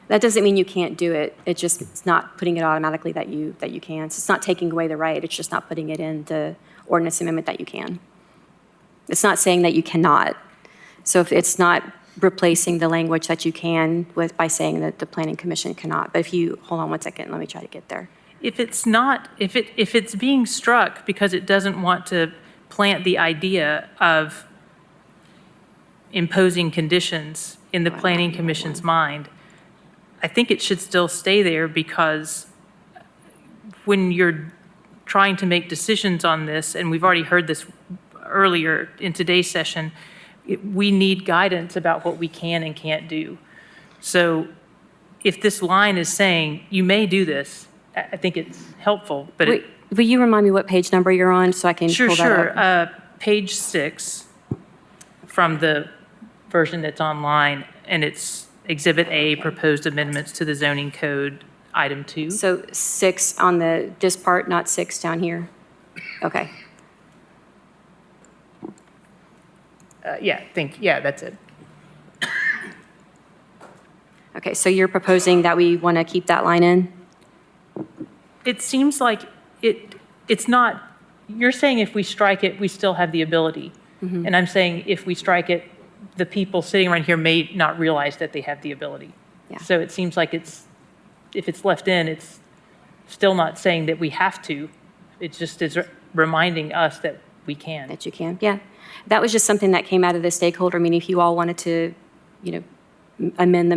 that doesn't mean you can't do it. It's not putting it automatically that you can. So it's not taking away the right, it's just not putting it in the ordinance amendment that you can. It's not saying that you cannot. So if it's not replacing the language that you can by saying that the Planning Commission cannot. But hold on one second, let me try to get there. If it's not, if it's being struck because it doesn't want to plant the idea of imposing conditions in the Planning Commission's mind, I think it should still stay there, because when you're trying to make decisions on this, and we've already heard this earlier in today's session, we need guidance about what we can and can't do. So if this line is saying, you may do this, I think it's helpful, but Wait, will you remind me what page number you're on so I can pull that up? Sure. Page 6 from the version that's online, and it's Exhibit A, Proposed Amendments to the Zoning Code, Item 2. So 6 on this part, not 6 down here? Okay. Yeah, that's it. Okay, so you're proposing that we want to keep that line in? It seems like it's not, you're saying if we strike it, we still have the ability. And I'm saying if we strike it, the people sitting around here may not realize that they have the ability. Yeah. So it seems like if it's left in, it's still not saying that we have to. It just is reminding us that we can. That you can, yeah. That was just something that came out of the stakeholder meeting. If you all wanted to, amend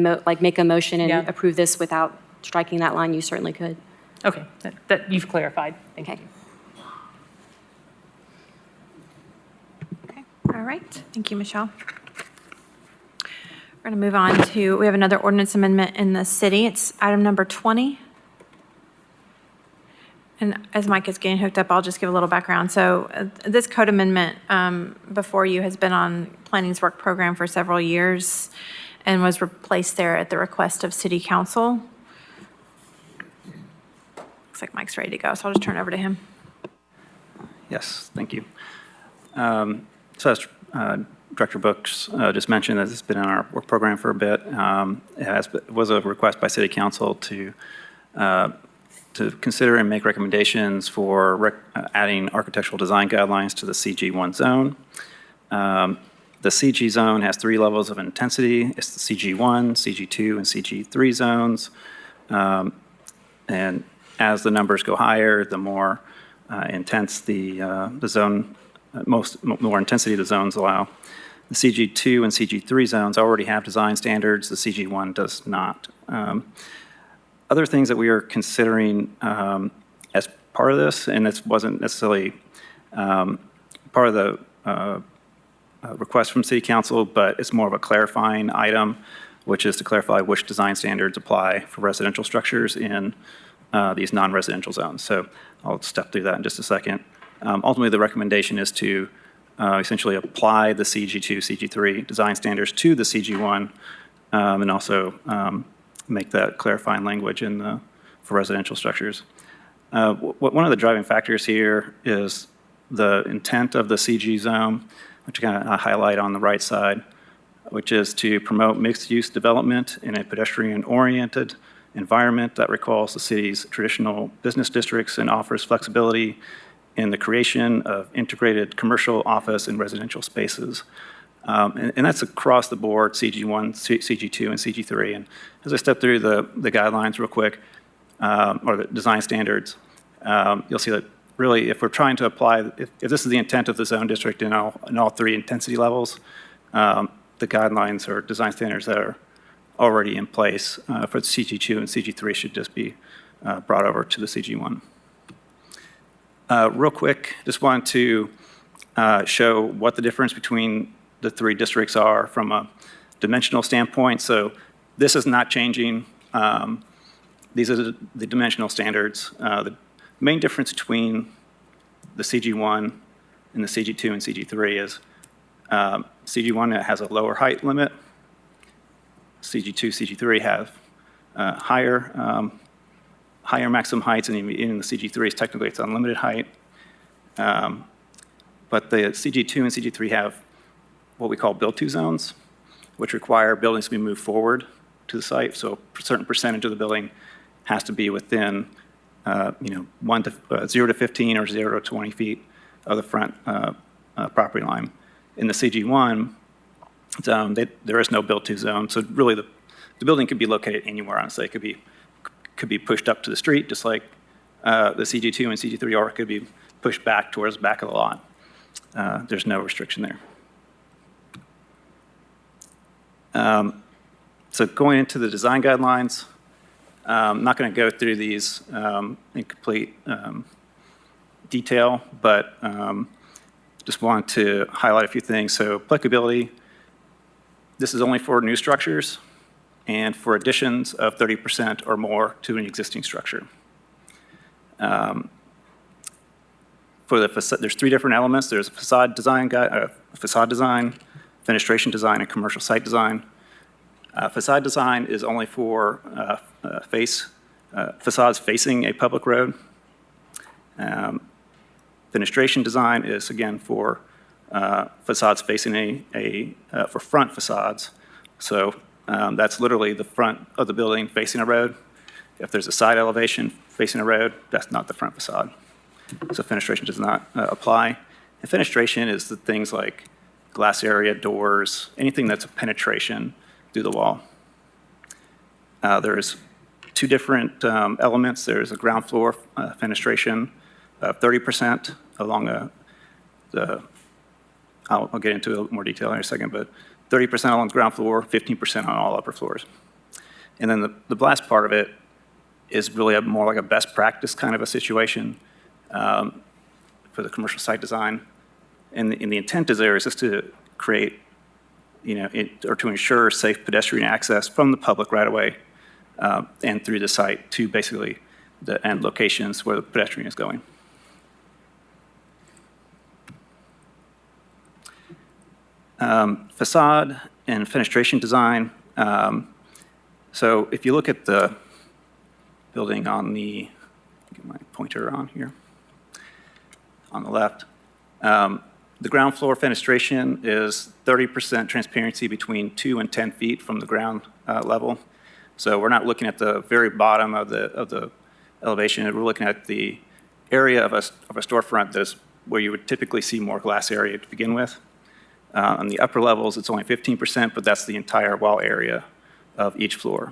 make a motion and Yeah. approve this without striking that line, you certainly could. Okay, that you've clarified. Thank you. Okay. Okay, all right. Thank you, Michelle. We're going to move on to, we have another ordinance amendment in the city. It's item number 20. And as Mike is getting hooked up, I'll just give a little background. So this code amendment before you has been on Planning's work program for several years and was replaced there at the request of City Council. Looks like Mike's ready to go, so I'll just turn it over to him. Yes, thank you. So as Director Brooks just mentioned, that it's been in our work program for a bit. It was a request by City Council to consider and make recommendations for adding architectural design guidelines to the CG1 zone. The CG zone has 3 levels of intensity. It's the CG1, CG2, and CG3 zones. And as the numbers go higher, the more intense the zone, more intensity the zones allow. The CG2 and CG3 zones already have design standards. The CG1 does not. Other things that we are considering as part of this, and this wasn't necessarily part of the request from City Council, but it's more of a clarifying item, which is to clarify which design standards apply for residential structures in these non-residential zones. So I'll step through that in just a second. Ultimately, the recommendation is to essentially apply the CG2, CG3 design standards to the CG1, and also make that clarifying language for residential structures. One of the driving factors here is the intent of the CG zone, which I kind of highlight on the right side, which is to promote mixed-use development in a pedestrian-oriented environment that recalls the city's traditional business districts and offers flexibility in the creation of integrated commercial, office, and residential spaces. And that's across the board, CG1, CG2, and CG3. And as I step through the guidelines real quick, or the design standards, you'll see that really if we're trying to apply, if this is the intent of the zone district in all 3 intensity levels, the guidelines or design standards that are already in place for CG2 and CG3 should just be brought over to the CG1. Real quick, just wanted to show what the difference between the 3 districts are from a dimensional standpoint. So this is not changing. These are the dimensional standards. The Main difference between the CG1 and the CG2 and CG3 is CG1 has a lower height limit. CG2, CG3 have higher maximum heights, and even the CG3 is technically it's unlimited height. But the CG2 and CG3 have what we call build-to zones, which require buildings to be moved forward to the site. So a certain percentage of the building has to be within 0 to 15 or 0 to 20 feet of the front property line. In the CG1 zone, there is no build-to zone, so really the building could be located anywhere on the site. It could be pushed up to the street, just like the CG2 and CG3 are. It could be pushed back towards the back of the lot. There's no restriction there. So going into the design guidelines, I'm not going to go through these in complete detail, but just want to highlight a few things. So applicability, this is only for new structures and for additions of 30% or more to an existing structure. For the facade, there's 3 different elements. There's a facade design, fenestration design, and commercial site design. Facade design is only for facades facing a public road. Fenestration design is, again, for facades facing for front facades. So that's literally the front of the building facing a road. If there's a side elevation facing a road, that's not the front facade. So fenestration does not apply. And fenestration is the things like glass area, doors, anything that's a penetration through the wall. There's 2 different elements. There's a ground floor fenestration of 30% along I'll get into a little more detail in a second, but 30% along the ground floor, 15% on all upper floors. And then the last part of it is really more like a best practice kind of a situation for the commercial site design. And the intent is just to create, or to ensure safe pedestrian access from the public right-of-way and through the site to basically the end locations where the pedestrian is going. Facade and fenestration design. So if you look at the building on get my pointer on here, on the left, the ground floor fenestration is 30% transparency between 2 and 10 feet from the ground level. So we're not looking at the very bottom of the elevation. We're looking at the area of a storefront that's where you would typically see more glass area to begin with. On the upper levels, it's only 15%, but that's the entire wall area of each floor.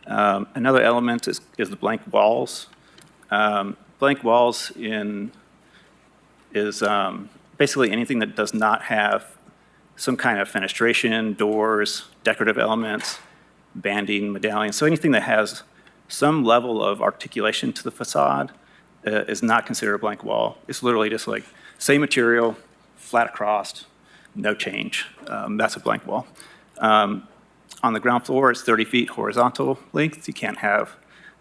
Another element is the blank walls. Blank walls is basically anything that does not have some kind of fenestration, doors, decorative elements, banding, medallions. So anything that has some level of articulation to the facade is not considered a blank wall. It's literally just like same material, flat across, no change. That's a blank wall. On the ground floor, it's 30 feet horizontal length. You can't have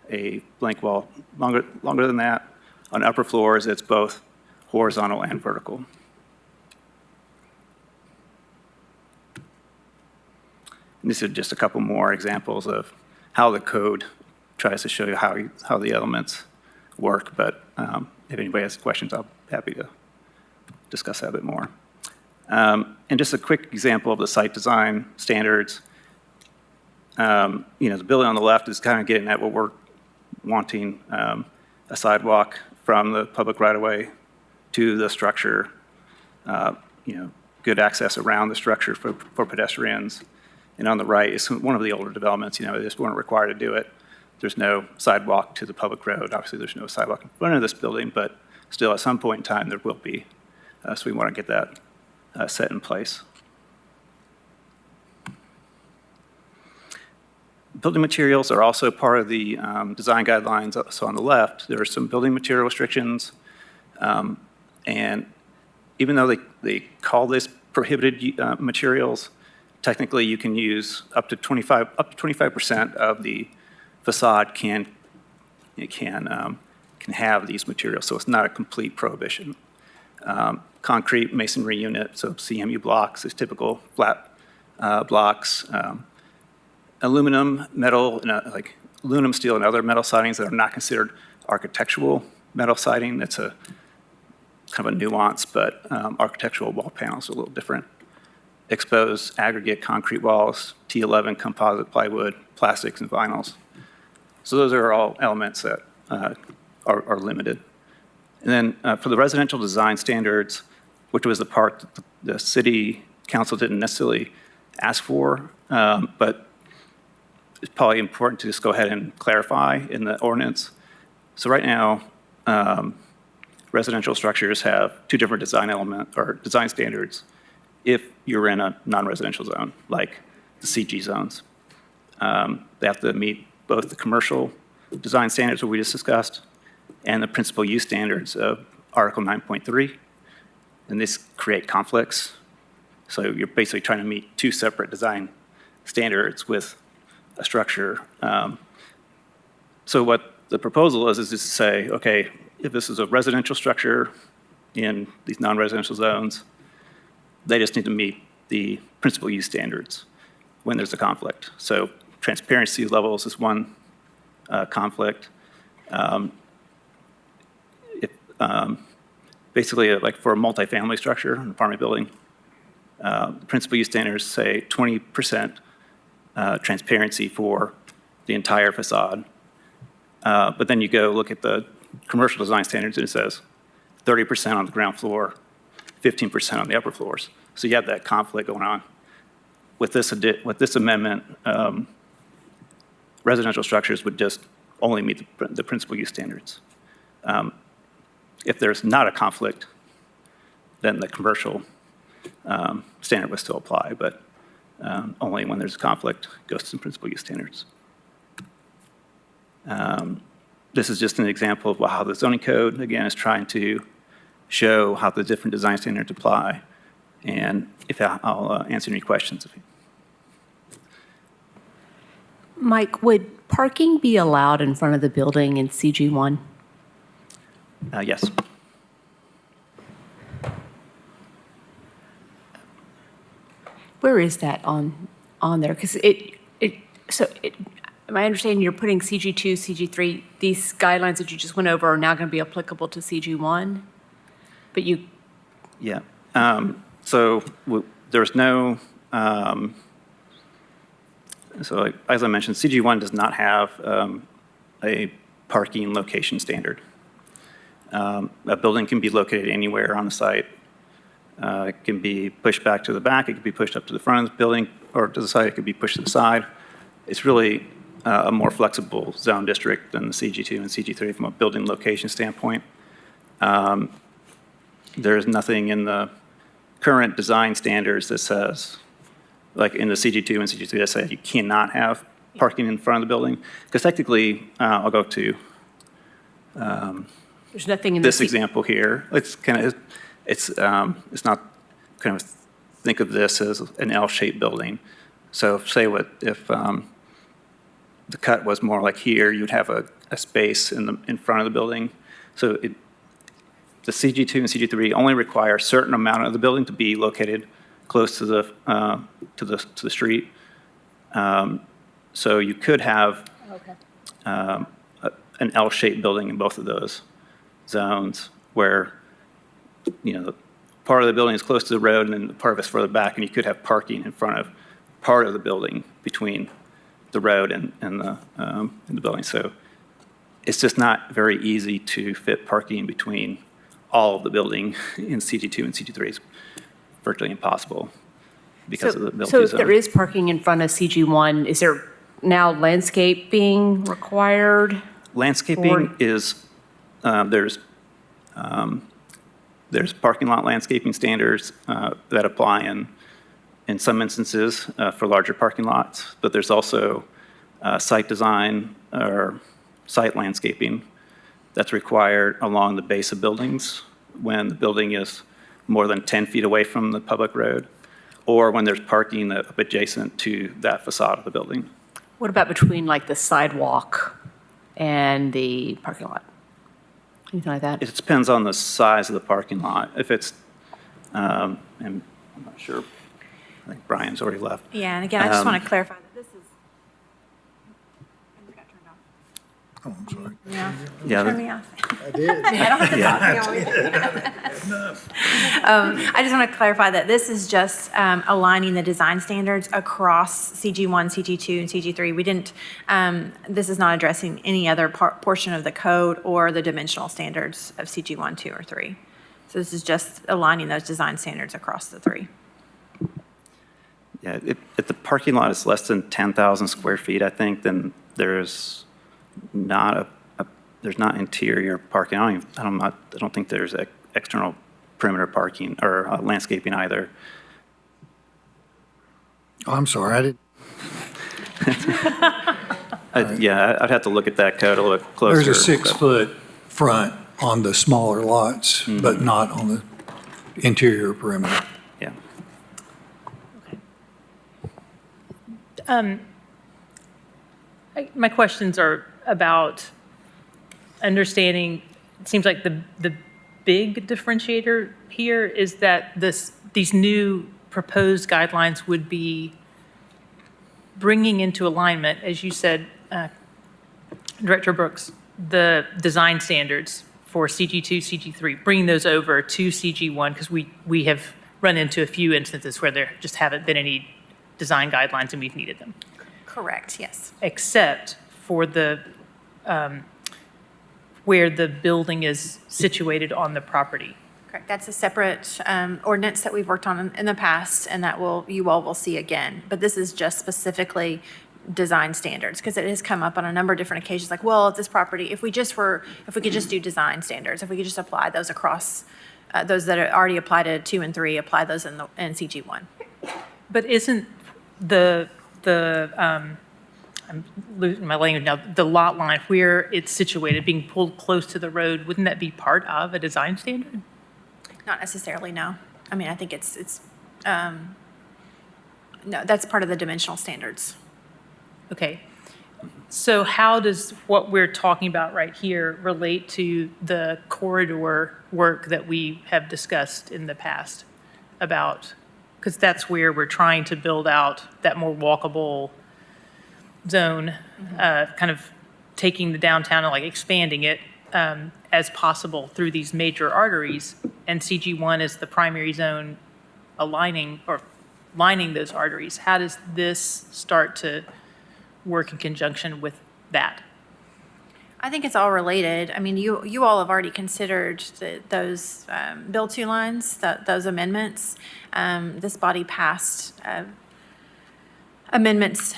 a blank wall longer than that. On upper floors, it's both horizontal and vertical. And these are just a couple more examples of how the code tries to show you how the elements work. But if anybody has questions, I'll be happy to discuss that a bit more. And just a quick example of the site design standards. The building on the left is kind of getting at what we're wanting, a sidewalk from the public right-of-way to the structure, good access around the structure for pedestrians. And on the right is one of the older developments, they just weren't required to do it. There's no sidewalk to the public road. Obviously, there's no sidewalk in front of this building, but still at some point in time there will be. So we want to get that set in place. Building materials are also part of the design guidelines. So on the left, there are some building material restrictions. And even though they call this prohibited materials, technically you can use up to 25% of the facade can can have these materials, so it's not a complete prohibition. Concrete masonry unit, so CMU blocks is typical flat blocks. Aluminum, metal, like aluminum, steel, and other metal sidings that are not considered architectural metal siding. That's a kind of a nuance, but architectural wall panels are a little different. Exposed aggregate concrete walls, T11 composite plywood, plastics, and vinyls. So those are all elements that are limited. And then for the residential design standards, which was the part that the city council didn't necessarily ask for, but it's probably important to just go ahead and clarify in the ordinance. So right now, residential structures have two different design design standards if you're in a non-residential zone, like the CG zones. They have to meet both the commercial design standards that we just discussed and the principal use standards of Article 9.3. And this create conflicts. So you're basically trying to meet two separate design standards with a structure. So what the proposal is just to say, okay, if this is a residential structure in these non-residential zones, they just need to meet the principal use standards when there's a conflict. So transparency levels is one conflict. Basically, like for a multifamily structure, an apartment building, principal use standards say 20% transparency for the entire facade. But then you go look at the commercial design standards and it says 30% on the ground floor, 15% on the upper floors. So you have that conflict going on. With this amendment, residential structures would just only meet the principal use standards. If there's not a conflict, then the commercial standard would still apply, but only when there's a conflict goes to the principal use standards. This is just an example of how the zoning code, again, is trying to show how the different design standards apply. And I'll answer any questions. Mike, would parking be allowed in front of the building in CG1? Yes. Where is that on there? Because my understanding, you're putting CG2, CG3, these guidelines that you just went over are now going to be applicable to CG1? But you... Yeah. So there's no... So as I mentioned, CG1 does not have a parking location standard. A building can be located anywhere on the site. It can be pushed back to the back. It can be pushed up to the front of the building or to the side. It could be pushed to the side. It's really a more flexible zone district than the CG2 and CG3 from a building location standpoint. There's nothing in the current design standards that says, like in the CG2 and CG3, that say you cannot have parking in front of the building. Because technically, I'll go to There's nothing in this example here. It's kind of, it's not kind of, think of this as an L-shaped building. So say if the cut was more like here, you'd have a space in front of the building. So the CG2 and CG3 only require a certain amount of the building to be located close to the street. So you could have an L-shaped building in both of those zones where, the part of the building is close to the road and then the part of it's further back, and you could have parking in front of part of the building between the road and the building. So it's just not very easy to fit parking between all of the building in CG2 and CG3. It's virtually impossible because of the building So if zone. there is parking in front of CG1, is there now landscaping required? Landscaping is, there's parking lot landscaping standards that apply in some instances for larger parking lots, but there's also site design or site landscaping that's required along the base of buildings when the building is more than 10 feet away from the public road, or when there's parking up adjacent to that facade of the building. What about between like the sidewalk and the parking lot? anything like that? It depends on the size of the parking lot. If it's, and I'm not sure, I think Brian's already left. Yeah, and again, I just want to clarify that this is. I got turned off. Oh, I'm sorry. Yeah. Yeah, Turn the- me off. I did. I don't have to talk. I just want to clarify that this is just aligning the design standards across CG1, CG2, and CG3. We didn't, this is not addressing any other portion of the code or the dimensional standards of CG1, 2, or 3. So this is just aligning those design standards across the three. Yeah, if the parking lot is less than 10,000 square feet, I think, then there's not there's not interior parking. I don't think there's external perimeter parking or landscaping either. Oh, I'm sorry, I didn't. Yeah, I'd have to look at that code a little closer. There's a but- 6-foot front on the smaller lots, but not on the interior perimeter. Yeah. My questions are about understanding, it seems like the big differentiator here is that these new proposed guidelines would be bringing into alignment, as you said, Director Brooks, the design standards for CG2, CG3, bringing those over to CG1, because we have run into a few instances where there just haven't been any design guidelines and we've needed them. Correct, yes. Except for the, where the building is situated on the property. Correct. That's a separate ordinance that we've worked on in the past, and that you all will see again. But this is just specifically design standards, because it has come up on a number of different occasions, like, well, if this property, if we could just do design standards, if we could just apply those across, those that are already applied to 2 and 3, apply those in CG1. But isn't I'm losing my language now, the lot line where it's situated, being pulled close to the road, wouldn't that be part of a design standard? Not necessarily, no. I mean, I think it's no, that's part of the dimensional standards. Okay. So how does what we're talking about right here relate to the corridor work that we have discussed in the past about, because that's where we're trying to build out that more walkable zone, kind of taking the downtown and like expanding it as possible through these major arteries, and CG1 is the primary zone aligning or lining those arteries. How does this start to work in conjunction with that? I think it's all related. I mean, you all have already considered those Bill 2 lines, those amendments. This body passed amendments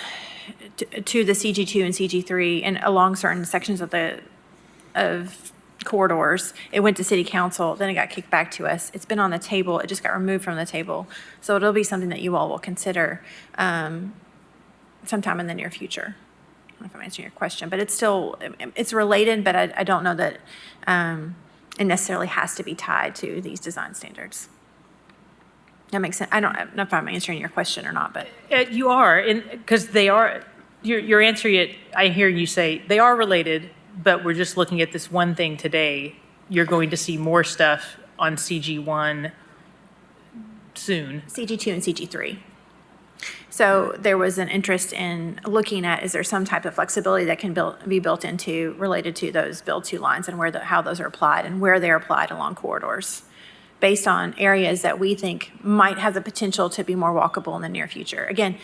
to the CG2 and CG3 and along certain sections of corridors. It went to city council, then it got kicked back to us. It's been on the table, it just got removed from the table. So it'll be something that you all will consider sometime in the near future. I don't know if I'm answering your question, but it's related, but I don't know that it necessarily has to be tied to these design standards. That makes sense. I don't know if I'm answering your question or not, but. You are, because they are, you're answering it, I hear you say, they are related, but we're just looking at this one thing today. You're going to see more stuff on CG1 soon. CG2 and CG3. So there was an interest in looking at, is there some type of flexibility that can be built into, related to those Bill 2 lines and how those are applied and where they're applied along corridors, based on areas that we think might have the potential to be more walkable in the near future. Again,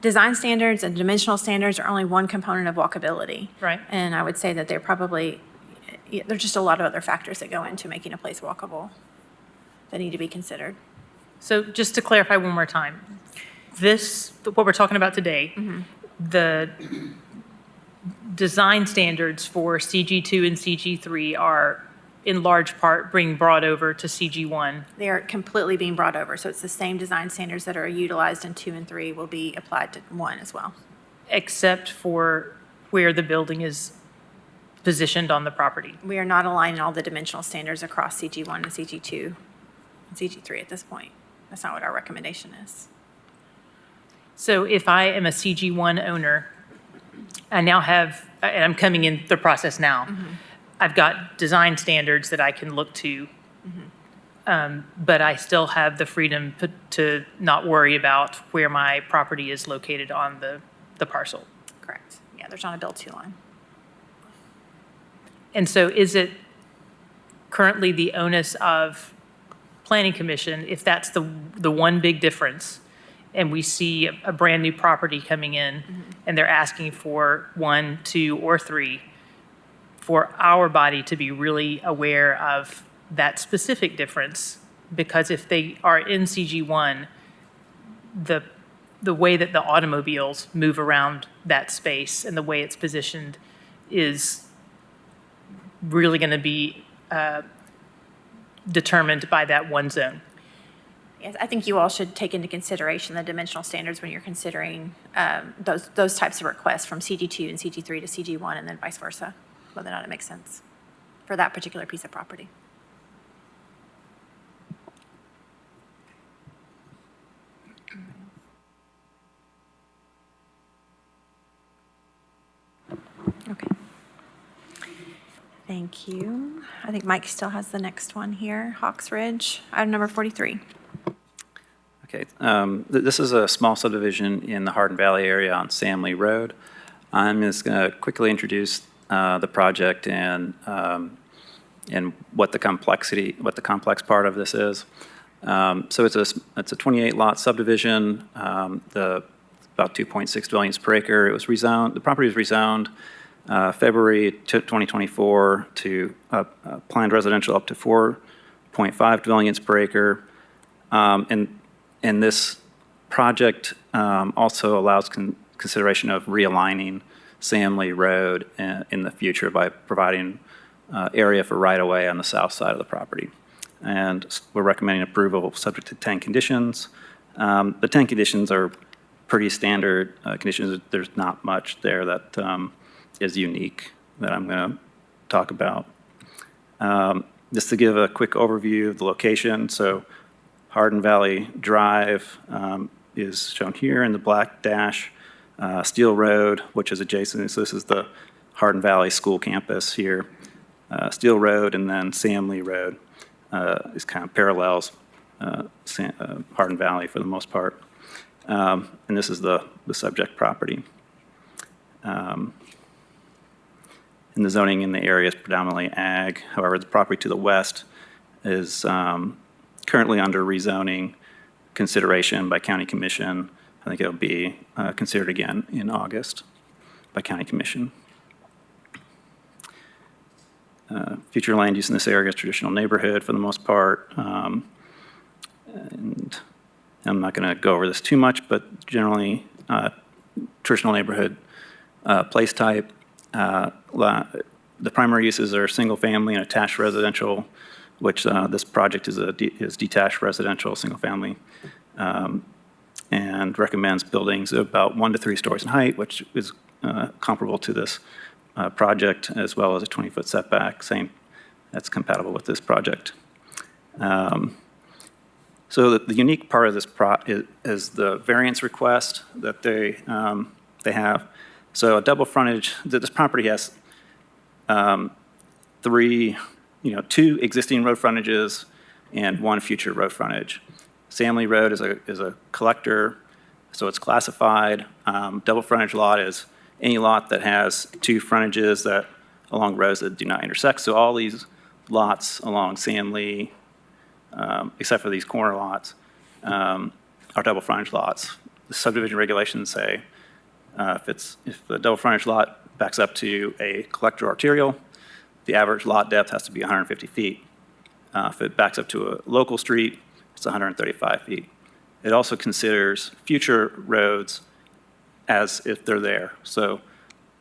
design standards and dimensional standards are only one component of walkability. Right. And I would say that there's just a lot of other factors that go into making a place walkable that need to be considered. So just to clarify one more time, what we're talking about today, the design standards for CG2 and CG3 are in large part being brought over to CG1. They are completely being brought over. So it's the same design standards that are utilized in 2 and 3 will be applied to 1 as well. Except for where the building is positioned on the property. We are not aligning all the dimensional standards across CG1 and CG2 and CG3 at this point. That's not what our recommendation is. So if I am a CG1 owner, I now have, and I'm coming in the process now, I've got design standards that I can look to, but I still have the freedom to not worry about where my property is located on the parcel. Correct. Yeah, there's not a build-to line. And so is it currently the onus of Planning Commission, if that's the one big difference, and we see a brand-new property coming in, and they're asking for 1, 2, or 3, for our body to be really aware of that specific difference? Because if they are in CG1, the way that the automobiles move around that space and the way it's positioned is really going to be determined by that one zone. Yes, I think you all should take into consideration the dimensional standards when you're considering those types of requests from CG2 and CG3 to CG1 and then vice versa, whether or not it makes sense for that particular piece of property. Okay. Thank you. I think Mike still has the next one here, Hawks Ridge, item number 43. Okay, this is a small subdivision in the Hardin Valley area on Sam Lee Road. I'm just going to quickly introduce the project and what the complex part of this is. So it's a 28 lot subdivision. About 2.6 dwellings per acre. It was rezoned. The property was rezoned February 2024 to planned residential up to 4.5 dwellings per acre. And this project also allows consideration of realigning Sam Lee Road in the future by providing area for right-of-way on the south side of the property. And we're recommending approval subject to 10 conditions. The 10 conditions are pretty standard conditions. There's not much there that is unique that I'm going to talk about. Just to give a quick overview of the location. So Hardin Valley Drive is shown here in the black dash. Steel Road, which is adjacent, so this is the Hardin Valley School campus here. Steel Road and then Sam Lee Road is kind of parallels Hardin Valley for the most part. And this is the subject property. And the zoning in the area is predominantly ag. However, the property to the west is currently under rezoning consideration by County Commission. I think it'll be considered again in August by County Commission. Future land use in this area is traditional neighborhood for the most part. And I'm not going to go over this too much, but generally traditional neighborhood place type. The primary uses are single family and attached residential, which this project is detached residential, single family, and recommends buildings of about 1 to 3 stories in height, which is comparable to this project, as well as a 20-foot setback, same, that's compatible with this project. So the unique part of this is the variance request that they have. So a double frontage, this property has 2 existing road frontages and 1 future road frontage. Sam Lee Road is a collector, so it's classified. Double frontage lot is any lot that has 2 frontages that along roads that do not intersect. So all these lots along Sam Lee, except for these corner lots, are double frontage lots. The subdivision regulations say if the double frontage lot backs up to a collector arterial, the average lot depth has to be 150 feet. If it backs up to a local street, it's 135 feet. It also considers future roads as if they're there. So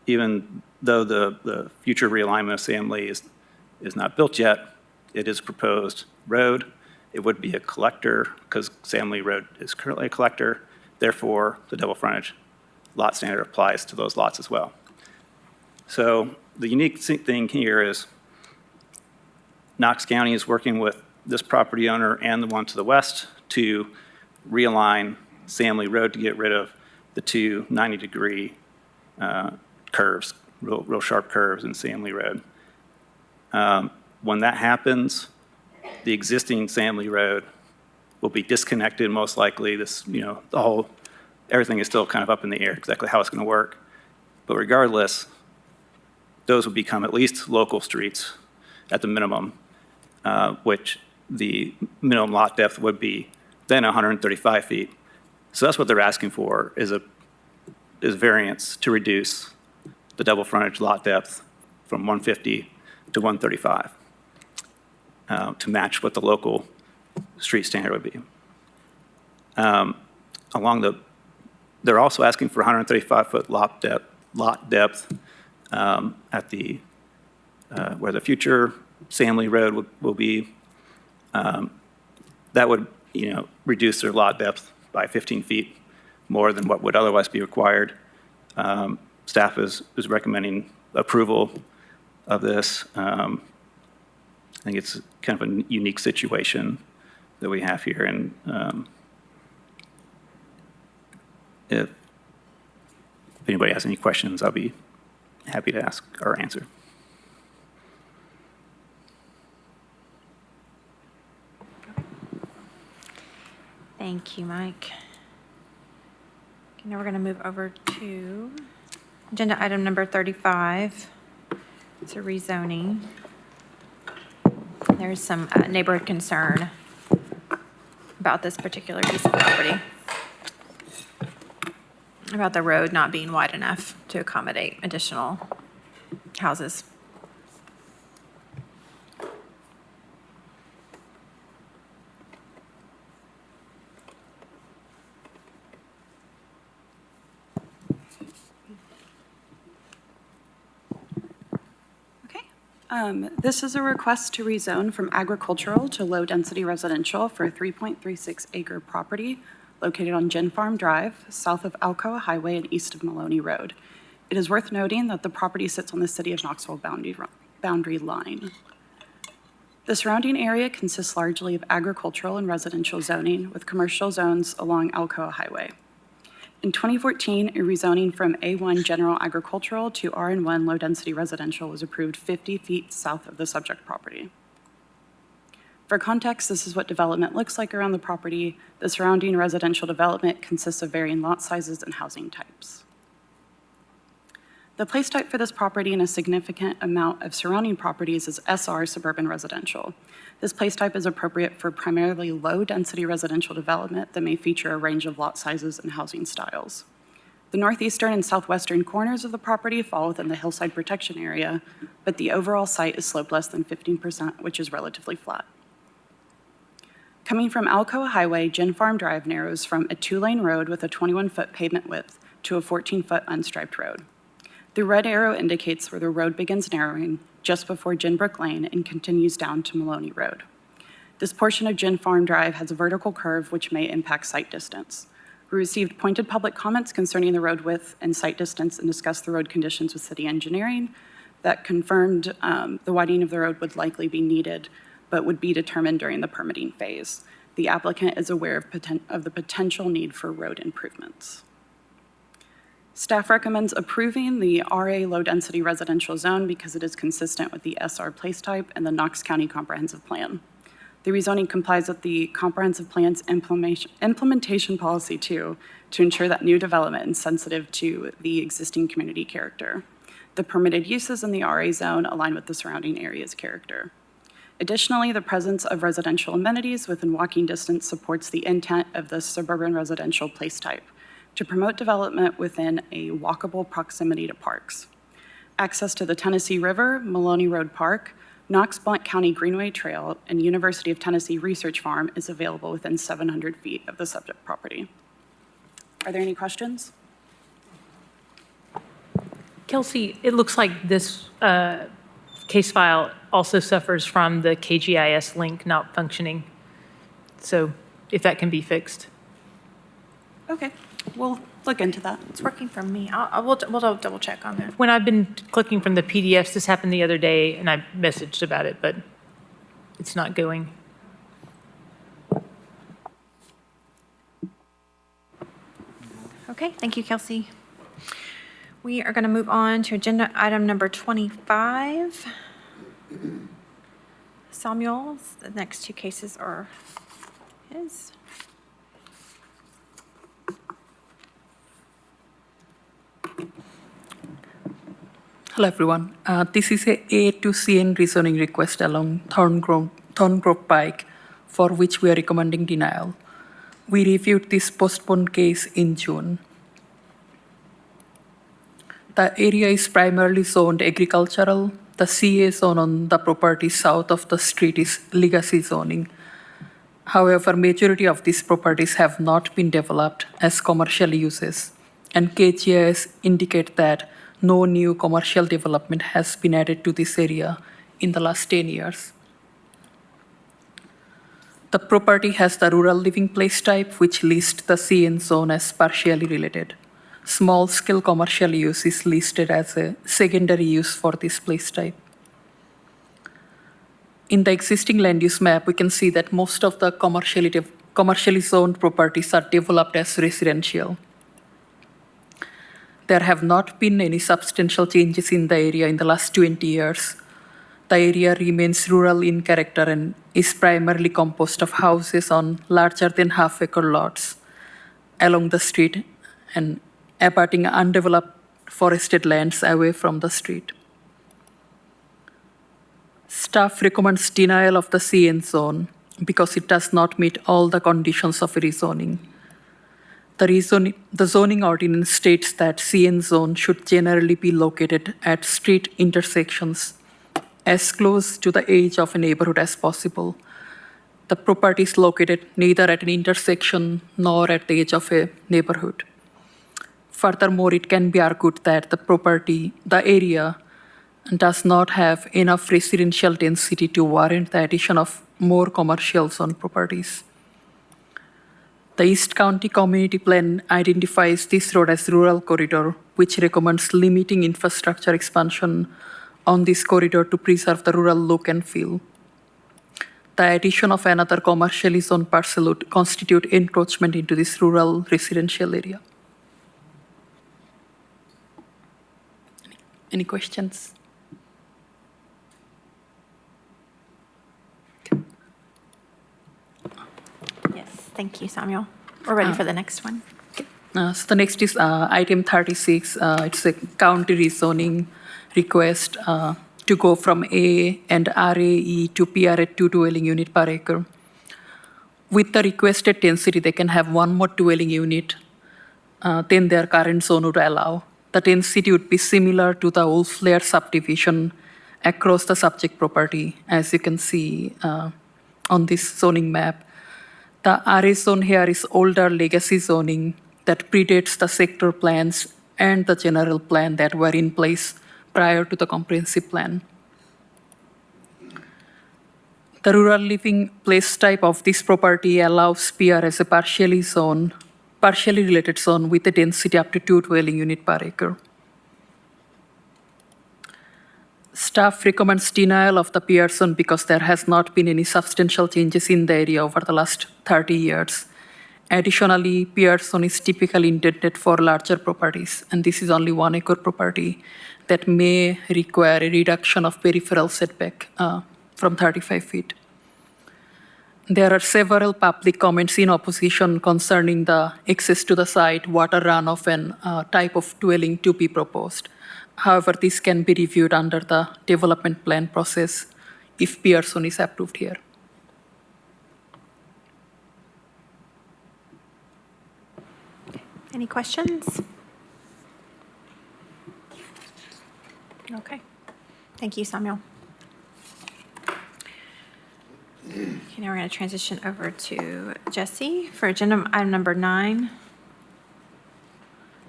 even though the future realignment of Sam Lee is not built yet, it is a proposed road. It would be a collector because Sam Lee Road is currently a collector. Therefore, the double frontage lot standard applies to those lots as well. So the unique thing here is Knox County is working with this property owner and the one to the west to realign Sam Lee Road to get rid of the 2 90-degree curves, real sharp curves in Sam Lee Road. When that happens, the existing Samley Road will be disconnected most likely. Everything is still kind of up in the air exactly how it's going to work. But regardless, those will become at least local streets at the minimum, which the minimum lot depth would be then 135 feet. So that's what they're asking for is variance to reduce the double frontage lot depth from 150 to 135 to match what the local street standard would be. They're also asking for 135-foot lot depth at where the future Samley Road will be. That would, reduce their lot depth by 15 feet more than what would otherwise be required. Staff is recommending approval of this. I think it's kind of a unique situation that we have here, and if anybody has any questions, I'll be happy to ask or answer. Thank you, Mike. Okay, now we're going to move over to agenda item number 35. It's a rezoning. There's some neighborhood concern about this particular piece of property, about the road not being wide enough to accommodate additional houses. This is a request to rezone from agricultural to low-density residential for a 3.36-acre property located on Gin Farm Drive, south of Alcoa Highway and east of Maloney Road. It is worth noting that the property sits on the city of Knoxville boundary line. The surrounding area consists largely of agricultural and residential zoning, with commercial zones along Alcoa Highway. In 2014, a rezoning from A1 General Agricultural to RN1 Low Density Residential was approved 50 feet south of the subject property. For context, this is what development looks like around the property. The surrounding residential development consists of varying lot sizes and housing types. The place type for this property and a significant amount of surrounding properties is SR suburban residential. This place type is appropriate for primarily low-density residential development that may feature a range of lot sizes and housing styles. The northeastern and southwestern corners of the property fall within the hillside protection area, but the overall site is sloped less than 15%, which is relatively flat. Coming from Alcoa Highway, Gin Farm Drive narrows from a 2-lane road with a 21-foot pavement width to a 14-foot unstriped road. The red arrow indicates where the road begins narrowing just before Ginbrook Lane and continues down to Maloney Road. This portion of Gin Farm Drive has a vertical curve which may impact site distance. We received pointed public comments concerning the road width and site distance and discussed the road conditions with city engineering that confirmed the widening of the road would likely be needed, but would be determined during the permitting phase. The applicant is aware of the potential need for road improvements. Staff recommends approving the RA low-density residential zone because it is consistent with the SR place type and the Knox County Comprehensive Plan. The rezoning complies with the Comprehensive Plan's implementation policy too, to ensure that new development is sensitive to the existing community character. The permitted uses in the RA zone align with the surrounding area's character. Additionally, the presence of residential amenities within walking distance supports the intent of the suburban residential place type, to promote development within a walkable proximity to parks. Access to the Tennessee River, Maloney Road Park, Knox-Blount County Greenway Trail, and University of Tennessee Research Farm is available within 700 feet of the subject property. Are there any questions? Kelsey, it looks like this case file also suffers from the KGIS link not functioning. So if that can be fixed. Okay, we'll look into that. It's working for me. We'll double check on that. When I've been clicking from the PDFs, this happened the other day, and I messaged about it, but it's not going. Okay, thank you, Kelsey. We are going to move on to agenda item number 25. Samuel's, the next two cases are his. Hello, everyone. This is a to CN rezoning request along Thorngrove Pike, for which we are recommending denial. We reviewed this postponed case in June. The area is primarily zoned agricultural. The CA zone on the property south of the street is legacy zoning. However, majority of these properties have not been developed as commercial uses, and KGIS indicate that no new commercial development has been added to this area in the last 10 years. The property has the rural living place type, which lists the CN zone as partially related. Small-scale commercial use is listed as a secondary use for this place type. In the existing land use map, we can see that most of the commercially zoned properties are developed as residential. There have not been any substantial changes in the area in the last 20 years. The area remains rural in character and is primarily composed of houses on larger than half-acre lots along the street and abutting undeveloped forested lands away from the street. Staff recommends denial of the CN zone because it does not meet all the conditions of rezoning. The zoning ordinance states that CN zone should generally be located at street intersections as close to the edge of a neighborhood as possible. The property is located neither at an intersection nor at the edge of a neighborhood. Furthermore, it can be argued that the area does not have enough residential density to warrant the addition of more commercial zone properties. The East County Community Plan identifies this road as rural corridor, which recommends limiting infrastructure expansion on this corridor to preserve the rural look and feel. The addition of another commercially zoned parcel would constitute encroachment into this rural residential area. Any questions? Yes, thank you, Samuel. We're ready for the next one. So the next is item 36. It's a county rezoning request to go from A and RAE to PRA 2 dwelling unit per acre. With the requested density, they can have one more dwelling unit than their current zone would allow. The density would be similar to the Wolf Lair subdivision across the subject property, as you can see on this zoning map. The RA zone here is older legacy zoning that predates the sector plans and the general plan that were in place prior to the comprehensive plan. The rural living place type of this property allows PR as a partially related zone with a density up to 2 dwelling unit per acre. Staff recommends denial of the PR zone because there has not been any substantial changes in the area over the last 30 years. Additionally, PR zone is typically intended for larger properties, and this is only 1 acre property that may require a reduction of peripheral setback from 35 feet. There are several public comments in opposition concerning the access to the site, water runoff, and type of dwelling to be proposed. However, this can be reviewed under the development plan process if PR zone is approved here. Any questions? Okay. Thank you, Samuel. Okay, now we're going to transition over to Jesse for agenda item number 9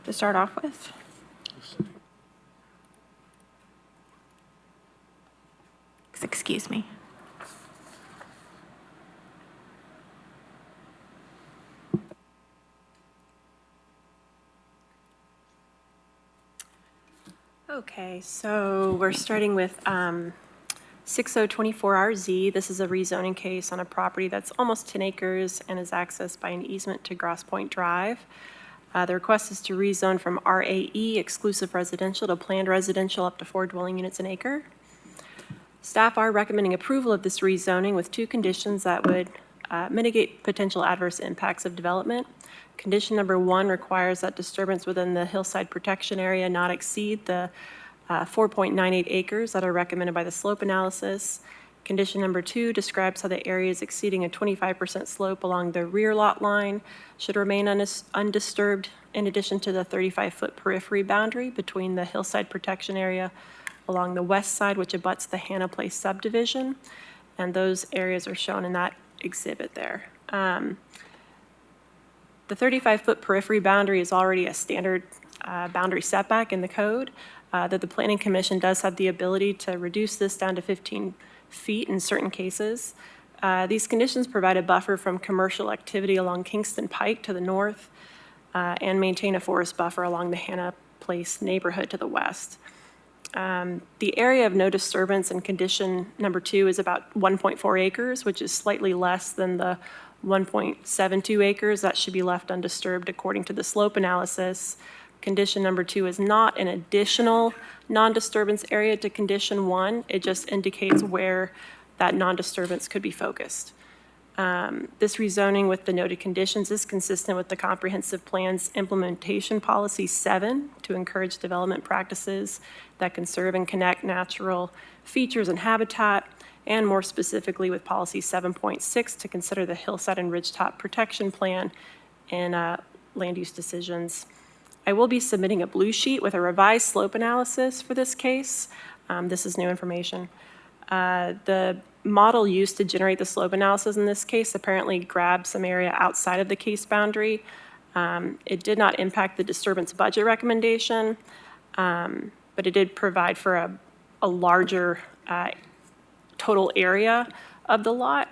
to start off with. Excuse me. Okay, so we're starting with 6024RZ. This is a rezoning case on a property that's almost 10 acres and is accessed by an easement to Grosse Point Drive. The request is to rezone from RAE, exclusive residential, to planned residential up to 4 dwelling units an acre. Staff are recommending approval of this rezoning with two conditions that would mitigate potential adverse impacts of development. Condition number 1 requires that disturbance within the hillside protection area not exceed the 4.98 acres that are recommended by the slope analysis. Condition number 2 describes how the areas exceeding a 25% slope along the rear lot line should remain undisturbed, in addition to the 35-foot periphery boundary between the hillside protection area along the west side, which abuts the Hannah Place subdivision. And those areas are shown in that exhibit there. The 35-foot periphery boundary is already a standard boundary setback in the code, that the Planning Commission does have the ability to reduce this down to 15 feet in certain cases. These conditions provide a buffer from commercial activity along Kingston Pike to the north and maintain a forest buffer along the Hannah Place neighborhood to the west. The area of no disturbance in condition number 2 is about 1.4 acres, which is slightly less than the 1.72 acres that should be left undisturbed according to the slope analysis. Condition number 2 is not an additional non-disturbance area to condition 1. It just indicates where that non-disturbance could be focused. This rezoning with the noted conditions is consistent with the Comprehensive Plan's Implementation Policy 7 to encourage development practices that conserve and connect natural features and habitat, and more specifically with Policy 7.6 to consider the hillside and ridgetop protection plan in land use decisions. I will be submitting a blue sheet with a revised slope analysis for this case. This is new information. The model used to generate the slope analysis in this case apparently grabbed some area outside of the case boundary. It did not impact the disturbance budget recommendation, but it did provide for a larger total area of the lot.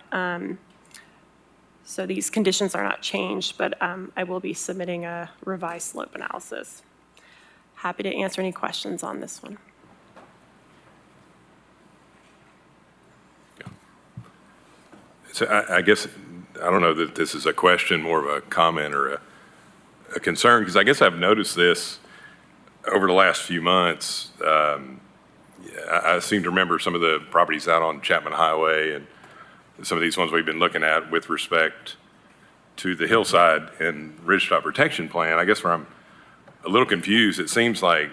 So these conditions are not changed, but I will be submitting a revised slope analysis. Happy to answer any questions on this one. So I guess, I don't know that this is a question, more of a comment or a concern, because I guess I've noticed this over the last few months. I seem to remember some of the properties out on Chapman Highway and some of these ones we've been looking at with respect to the hillside and ridgetop protection plan. I guess where I'm a little confused, it seems like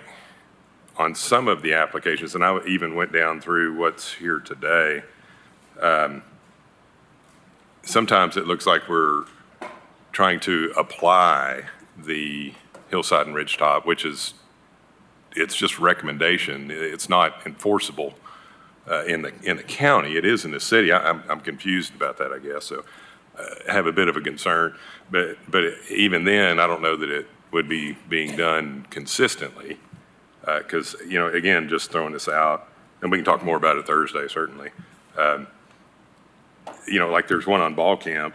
on some of the applications, and I even went down through what's here today, sometimes it looks like we're trying to apply the hillside and ridgetop, which is, it's just recommendation. It's not enforceable in the county. It is in the city. I'm confused about that, I guess. So I have a bit of a concern. But even then, I don't know that it would be being done consistently. Because, you know, again, just throwing this out, and we can talk more about it Thursday, certainly. You know, like there's one on Ball Camp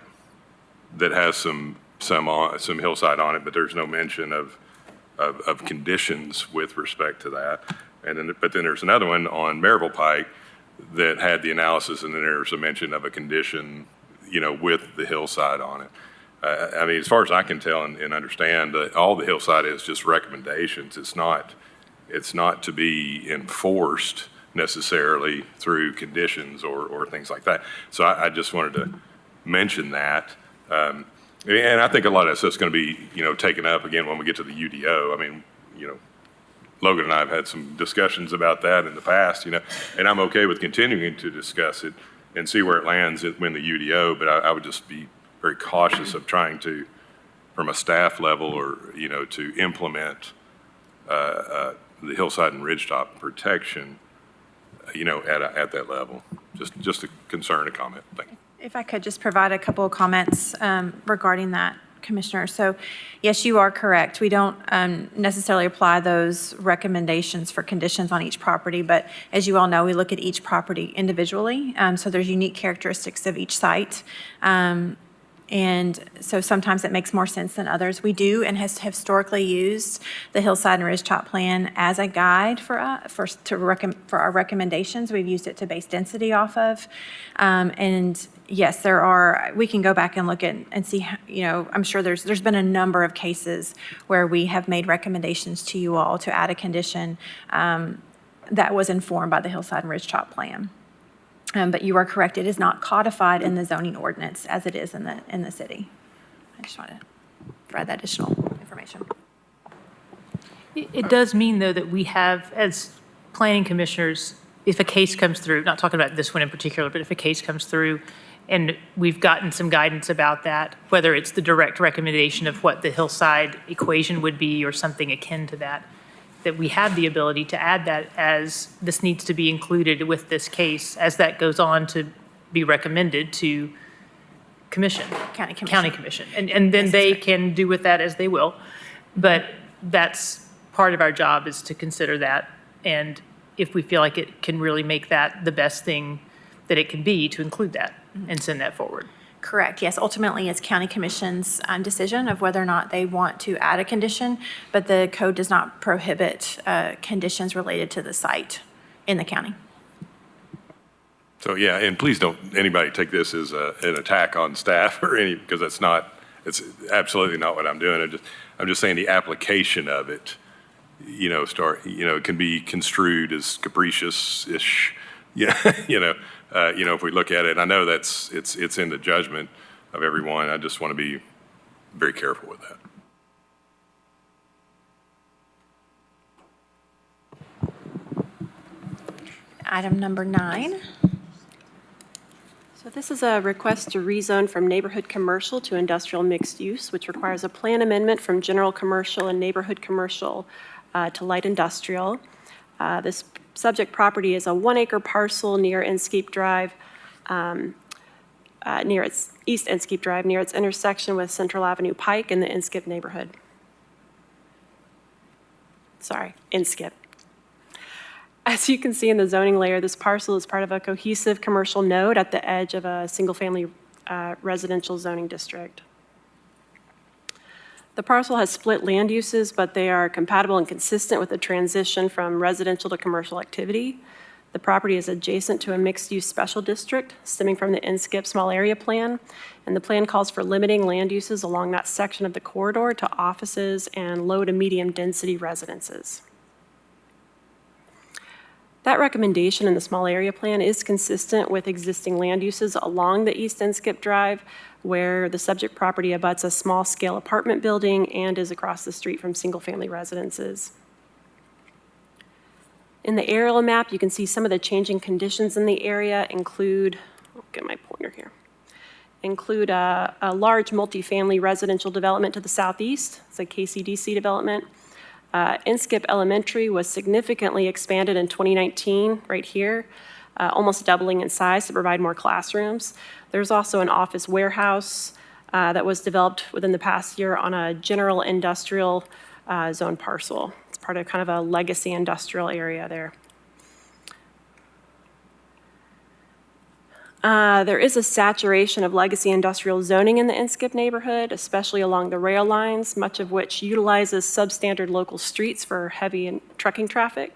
that has some hillside on it, but there's no mention of conditions with respect to that. But then there's another one on Maryville Pike that had the analysis, and then there's a mention of a condition, you know, with the hillside on it. I mean, as far as I can tell and understand, all the hillside is just recommendations. It's not to be enforced necessarily through conditions or things like that. So I just wanted to mention that. And I think a lot of that stuff's going to be, you know, taken up again when we get to the UDO. I mean, you know, Logan and I have had some discussions about that in the past, you know, and I'm okay with continuing to discuss it and see where it lands when the UDO, but I would just be very cautious of trying to, from a staff level or, you know, to implement the hillside and ridgetop protection, you know, at that level. Just a concern, a comment. Thank you. If I could just provide a couple of comments regarding that, Commissioner. So yes, you are correct. We don't necessarily apply those recommendations for conditions on each property, but as you all know, we look at each property individually. So there's unique characteristics of each site. And so sometimes it makes more sense than others. We do and has historically used the hillside and ridgetop plan as a guide for our recommendations. We've used it to base density off of. And yes, we can go back and look at and see, you know, I'm sure there's been a number of cases where we have made recommendations to you all to add a condition that was informed by the hillside and ridgetop plan. But you are correct, it is not codified in the zoning ordinance as it is in the city. I just wanted to provide that additional information. It does mean, though, that we have, as planning commissioners, if a case comes through, not talking about this one in particular, but if a case comes through and we've gotten some guidance about that, whether it's the direct recommendation of what the hillside equation would be or something akin to that, that we have the ability to add that as this needs to be included with this case as that goes on to be recommended to commission. County commission. County commission. And then they can do with that as they will. But that's part of our job, is to consider that. And if we feel like it can really make that the best thing that it can be, to include that and send that forward. Correct, yes. Ultimately, it's county commission's decision of whether or not they want to add a condition, but the code does not prohibit conditions related to the site in the county. So, yeah, and please don't anybody take this as an attack on staff or any, because it's absolutely not what I'm doing. I'm just saying the application of it, it can be construed as capricious-ish, if we look at it. I know it's in the judgment of everyone. I just want to be very careful with that. Item number 9. So this is a request to rezone from neighborhood commercial to industrial mixed use, which requires a plan amendment from general commercial and neighborhood commercial to light industrial. This subject property is a 1-acre parcel near Inskeep Drive, near its East Inskeep Drive, near its intersection with Central Avenue Pike in the Inskip neighborhood. Sorry, Inskip. As you can see in the zoning layer, this parcel is part of a cohesive commercial node at the edge of a single-family residential zoning district. The parcel has split land uses, but they are compatible and consistent with the transition from residential to commercial activity. The property is adjacent to a mixed-use special district stemming from the Inskip Small Area Plan, and the plan calls for limiting land uses along that section of the corridor to offices and low to medium density residences. That recommendation in the small area plan is consistent with existing land uses along the East Inskip Drive, where the subject property abuts a small-scale apartment building and is across the street from single-family residences. In the aerial map, you can see some of the changing conditions in the area include, I'll get my pointer here, include a large multifamily residential development to the southeast. It's a KCDC development. Inskip Elementary was significantly expanded in 2019, right here, almost doubling in size to provide more classrooms. There's also an office warehouse that was developed within the past year on a general industrial zone parcel. It's part of kind of a legacy industrial area there. There is a saturation of legacy industrial zoning in the Inskip neighborhood, especially along the rail lines, much of which utilizes substandard local streets for heavy trucking traffic.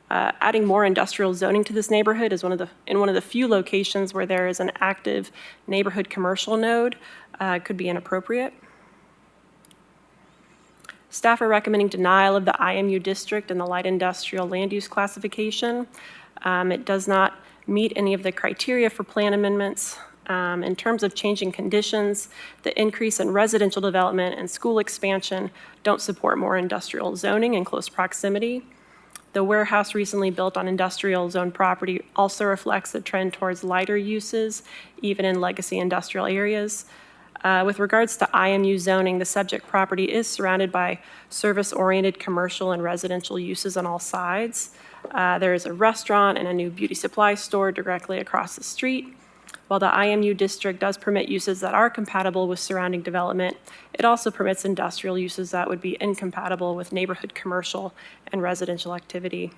Adding more industrial zoning to this neighborhood is one of the few locations where there is an active neighborhood commercial node could be inappropriate. Staff are recommending denial of the IMU district and the light industrial land use classification. It does not meet any of the criteria for plan amendments. In terms of changing conditions, the increase in residential development and school expansion don't support more industrial zoning in close proximity. The warehouse recently built on industrial zone property also reflects a trend towards lighter uses, even in legacy industrial areas. With regards to IMU zoning, the subject property is surrounded by service-oriented commercial and residential uses on all sides. There is a restaurant and a new beauty supply store directly across the street. While the IMU district does permit uses that are compatible with surrounding development, it also permits industrial uses that would be incompatible with neighborhood commercial and residential activity.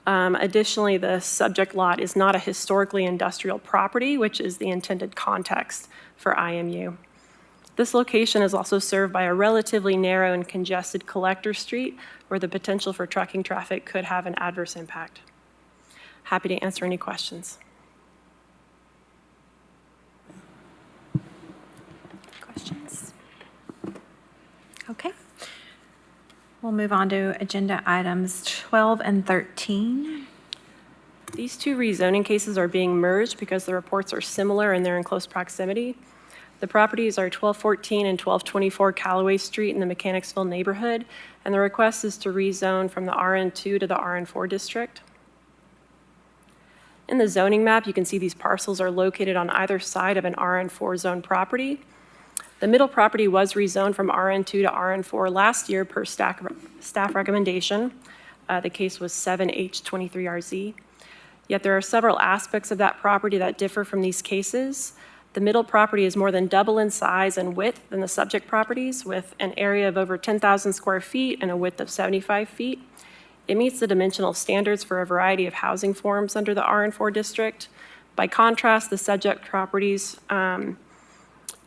Additionally, the subject lot is not a historically industrial property, which is the intended context for IMU. This location is also served by a relatively narrow and congested collector street where the potential for trucking traffic could have an adverse impact. Happy to answer any questions. Questions? Okay. We'll move on to agenda items 12 and 13. These two rezoning cases are being merged because the reports are similar and they're in close proximity. The properties are 1214 and 1224 Callaway Street in the Mechanicsville neighborhood, and the request is to rezone from the RN2 to the RN4 district. In the zoning map, you can see these parcels are located on either side of an RN4 zone property. The middle property was rezoned from RN2 to RN4 last year per staff recommendation. The case was 7H23RZ. Yet there are several aspects of that property that differ from these cases. The middle property is more than double in size and width than the subject properties, with an area of over 10,000 square feet and a width of 75 feet. It meets the dimensional standards for a variety of housing forms under the RN4 district. By contrast, the subject properties the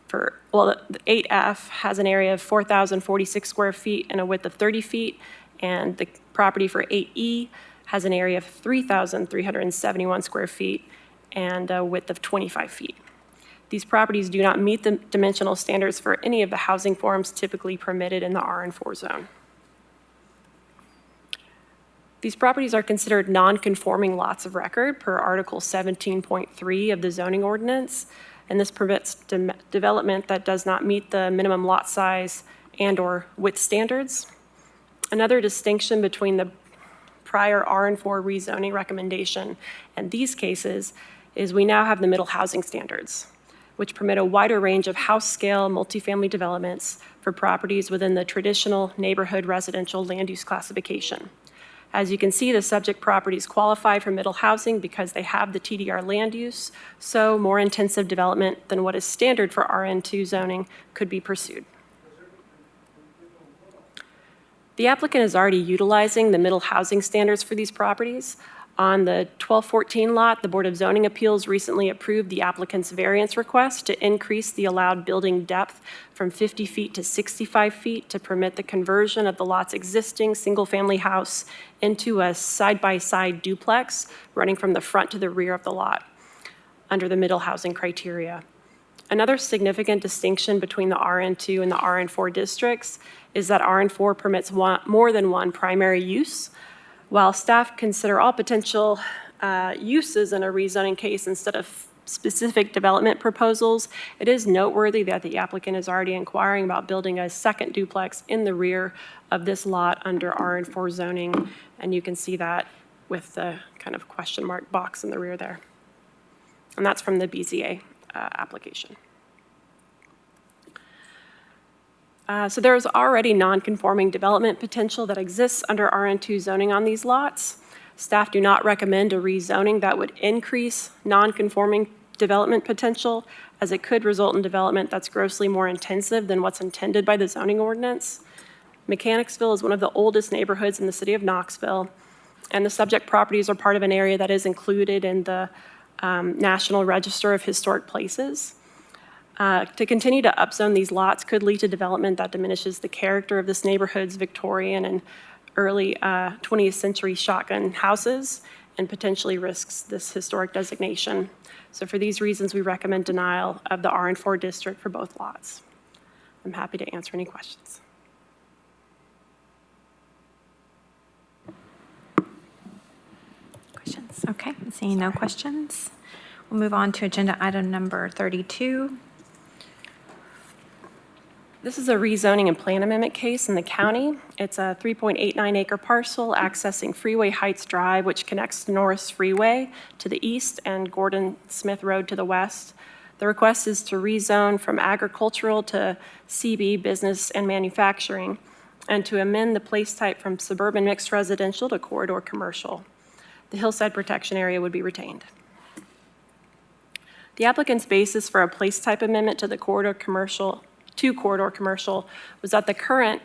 8F has an area of 4,046 square feet and a width of 30 feet, and the property for 8E has an area of 3,371 square feet and a width of 25 feet. These properties do not meet the dimensional standards for any of the housing forms typically permitted in the RN4 zone. These properties are considered non-conforming lots of record per Article 17.3 of the zoning ordinance, and this permits development that does not meet the minimum lot size and/or width standards. Another distinction between the prior RN4 rezoning recommendation and these cases is we now have the middle housing standards, which permit a wider range of house-scale multifamily developments for properties within the traditional neighborhood residential land use classification. As you can see, the subject properties qualify for middle housing because they have the TDR land use, so more intensive development than what is standard for RN2 zoning could be pursued. The applicant is already utilizing the middle housing standards for these properties. On the 1214 lot, the Board of Zoning Appeals recently approved the applicant's variance request to increase the allowed building depth from 50 feet to 65 feet to permit the conversion of the lot's existing single-family house into a side-by-side duplex running from the front to the rear of the lot under the middle housing criteria. Another significant distinction between the RN2 and the RN4 districts is that RN4 permits more than one primary use. While staff consider all potential uses in a rezoning case instead of specific development proposals, it is noteworthy that the applicant is already inquiring about building a second duplex in the rear of this lot under RN4 zoning, and you can see that with the kind of question mark box in the rear there. And that's from the BZA application. So there is already non-conforming development potential that exists under RN2 zoning on these lots. Staff do not recommend a rezoning that would increase non-conforming development potential, as it could result in development that's grossly more intensive than what's intended by the zoning ordinance. Mechanicsville is one of the oldest neighborhoods in the city of Knoxville, and the subject properties are part of an area that is included in the National Register of Historic Places. To continue to upzone these lots could lead to development that diminishes the character of this neighborhood's Victorian and early 20th century shotgun houses and potentially risks this historic designation. So for these reasons, we recommend denial of the RN4 district for both lots. I'm happy to answer any questions. Questions? Okay, seeing no questions. We'll move on to agenda item number 32. This is a rezoning and plan amendment case in the county. It's a 3.89 acre parcel accessing Freeway Heights Drive, which connects to Norris Freeway to the east and Gordon Smith Road to the west. The request is to rezone from agricultural to CB, business and manufacturing, and to amend the place type from suburban mixed residential to corridor commercial. The hillside protection area would be retained. The applicant's basis for a place type amendment to the corridor commercial was that the current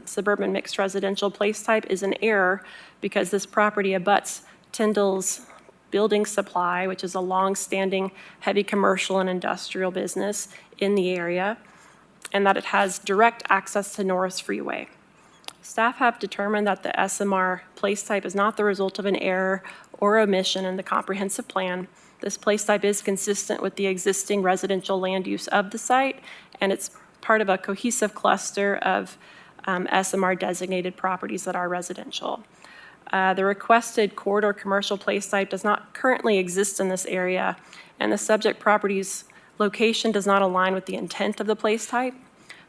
suburban mixed residential place type is an error because this property abuts Tyndall's Building Supply, which is a long-standing heavy commercial and industrial business in the area, and that it has direct access to Norris Freeway. Staff have determined that the SMR place type is not the result of an error or omission in the comprehensive plan. This place type is consistent with the existing residential land use of the site, and it's part of a cohesive cluster of SMR designated properties that are residential. The requested corridor commercial place type does not currently exist in this area, and the subject property's location does not align with the intent of the place type.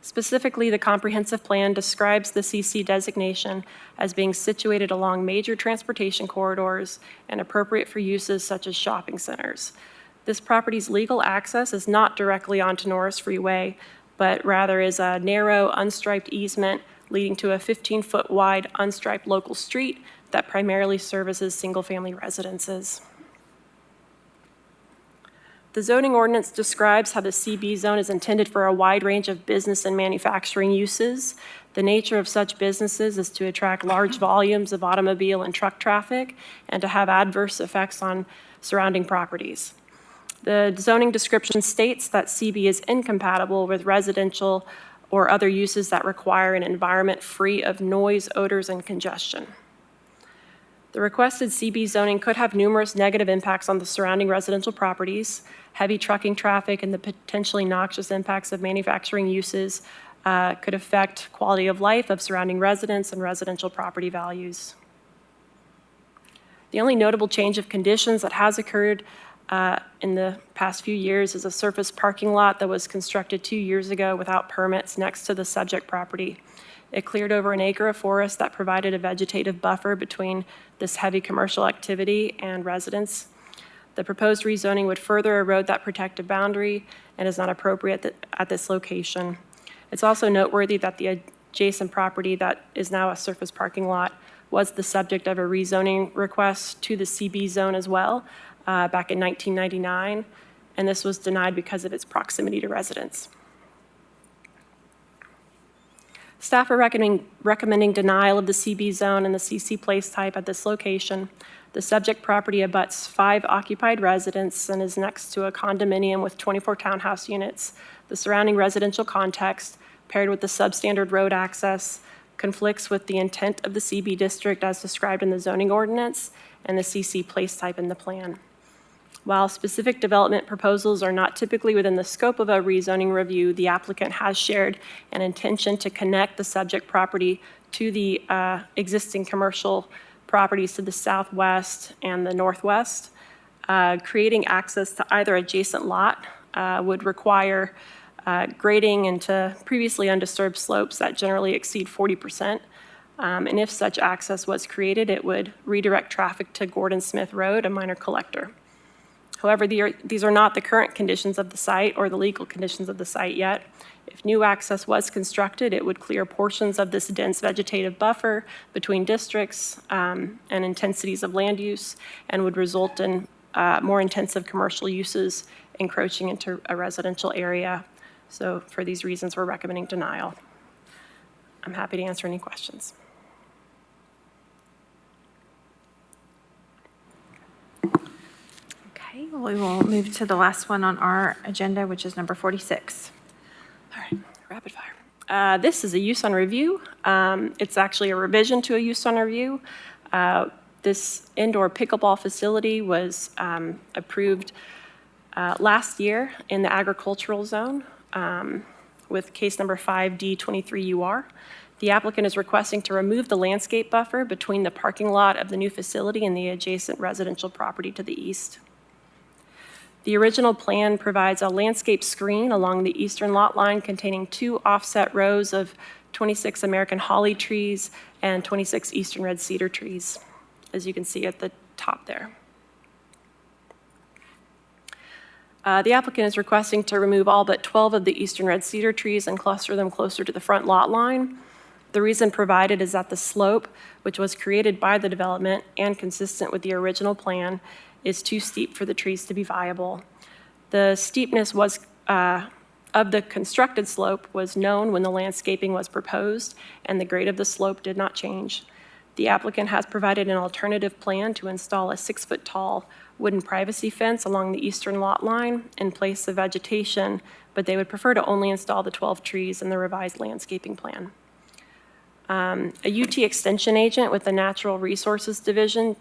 Specifically, the comprehensive plan describes the CC designation as being situated along major transportation corridors and appropriate for uses such as shopping centers. This property's legal access is not directly onto Norris Freeway, but rather is a narrow, unstriped easement leading to a 15-foot wide unstriped local street that primarily services single-family residences. The zoning ordinance describes how the CB zone is intended for a wide range of business and manufacturing uses. The nature of such businesses is to attract large volumes of automobile and truck traffic and to have adverse effects on surrounding properties. The zoning description states that CB is incompatible with residential or other uses that require an environment free of noise, odors, and congestion. The requested CB zoning could have numerous negative impacts on the surrounding residential properties. Heavy trucking traffic and the potentially noxious impacts of manufacturing uses could affect quality of life of surrounding residents and residential property values. The only notable change of conditions that has occurred in the past few years is a surface parking lot that was constructed 2 years ago without permits next to the subject property. It cleared over an acre of forest that provided a vegetative buffer between this heavy commercial activity and residents. The proposed rezoning would further erode that protective boundary and is not appropriate at this location. It's also noteworthy that the adjacent property that is now a surface parking lot was the subject of a rezoning request to the CB zone as well back in 1999, and this was denied because of its proximity to residents. Staff are recommending denial of the CB zone and the CC place type at this location. The subject property abuts 5 occupied residents and is next to a condominium with 24 townhouse units. The surrounding residential context, paired with the substandard road access, conflicts with the intent of the CB district as described in the zoning ordinance and the CC place type in the plan. While specific development proposals are not typically within the scope of a rezoning review, the applicant has shared an intention to connect the subject property to the existing commercial properties to the southwest and the northwest. Creating access to either adjacent lot would require grading into previously undisturbed slopes that generally exceed 40%. And if such access was created, it would redirect traffic to Gordon Smith Road, a minor collector. However, these are not the current conditions of the site or the legal conditions of the site yet. If new access was constructed, it would clear portions of this dense vegetative buffer between districts and intensities of land use and would result in more intensive commercial uses encroaching into a residential area. So for these reasons, we're recommending denial. I'm happy to answer any questions. Okay, well, we will move to the last one on our agenda, which is number 46. All right, rapid fire. This is a use on review. It's actually a revision to a use on review. This indoor pickleball facility was approved last year in the agricultural zone with case number 5D23UR. The applicant is requesting to remove the landscape buffer between the parking lot of the new facility and the adjacent residential property to the east. The original plan provides a landscape screen along the eastern lot line containing 2 offset rows of 26 American holly trees and 26 eastern red cedar trees, as you can see at the top there. The applicant is requesting to remove all but 12 of the eastern red cedar trees and cluster them closer to the front lot line. The reason provided is that the slope, which was created by the development and consistent with the original plan, is too steep for the trees to be viable. The steepness was of the constructed slope was known when the landscaping was proposed, and the grade of the slope did not change. The applicant has provided an alternative plan to install a 6-foot-tall wooden privacy fence along the eastern lot line in place of vegetation, but they would prefer to only install the 12 trees in the revised landscaping plan. A UT extension agent with the Natural Resources Division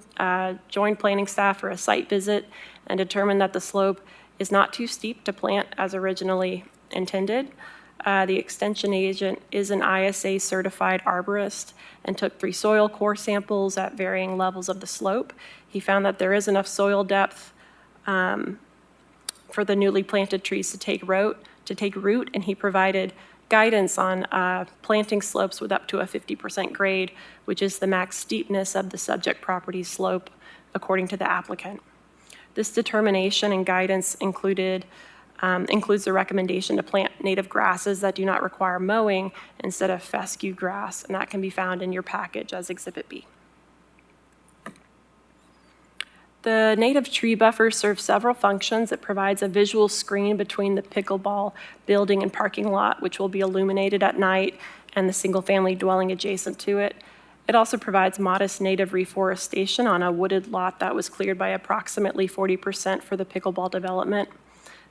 joined planning staff for a site visit and determined that the slope is not too steep to plant as originally intended. The extension agent is an ISA certified arborist and took 3 soil core samples at varying levels of the slope. He found that there is enough soil depth for the newly planted trees to take root, and he provided guidance on planting slopes with up to a 50% grade, which is the max steepness of the subject property slope, according to the applicant. This determination and guidance includes the recommendation to plant native grasses that do not require mowing instead of fescue grass, and that can be found in your package as Exhibit B. The native tree buffer serves several functions. It provides a visual screen between the pickleball building and parking lot, which will be illuminated at night, and the single-family dwelling adjacent to it. It also provides modest native reforestation on a wooded lot that was cleared by approximately 40% for the pickleball development.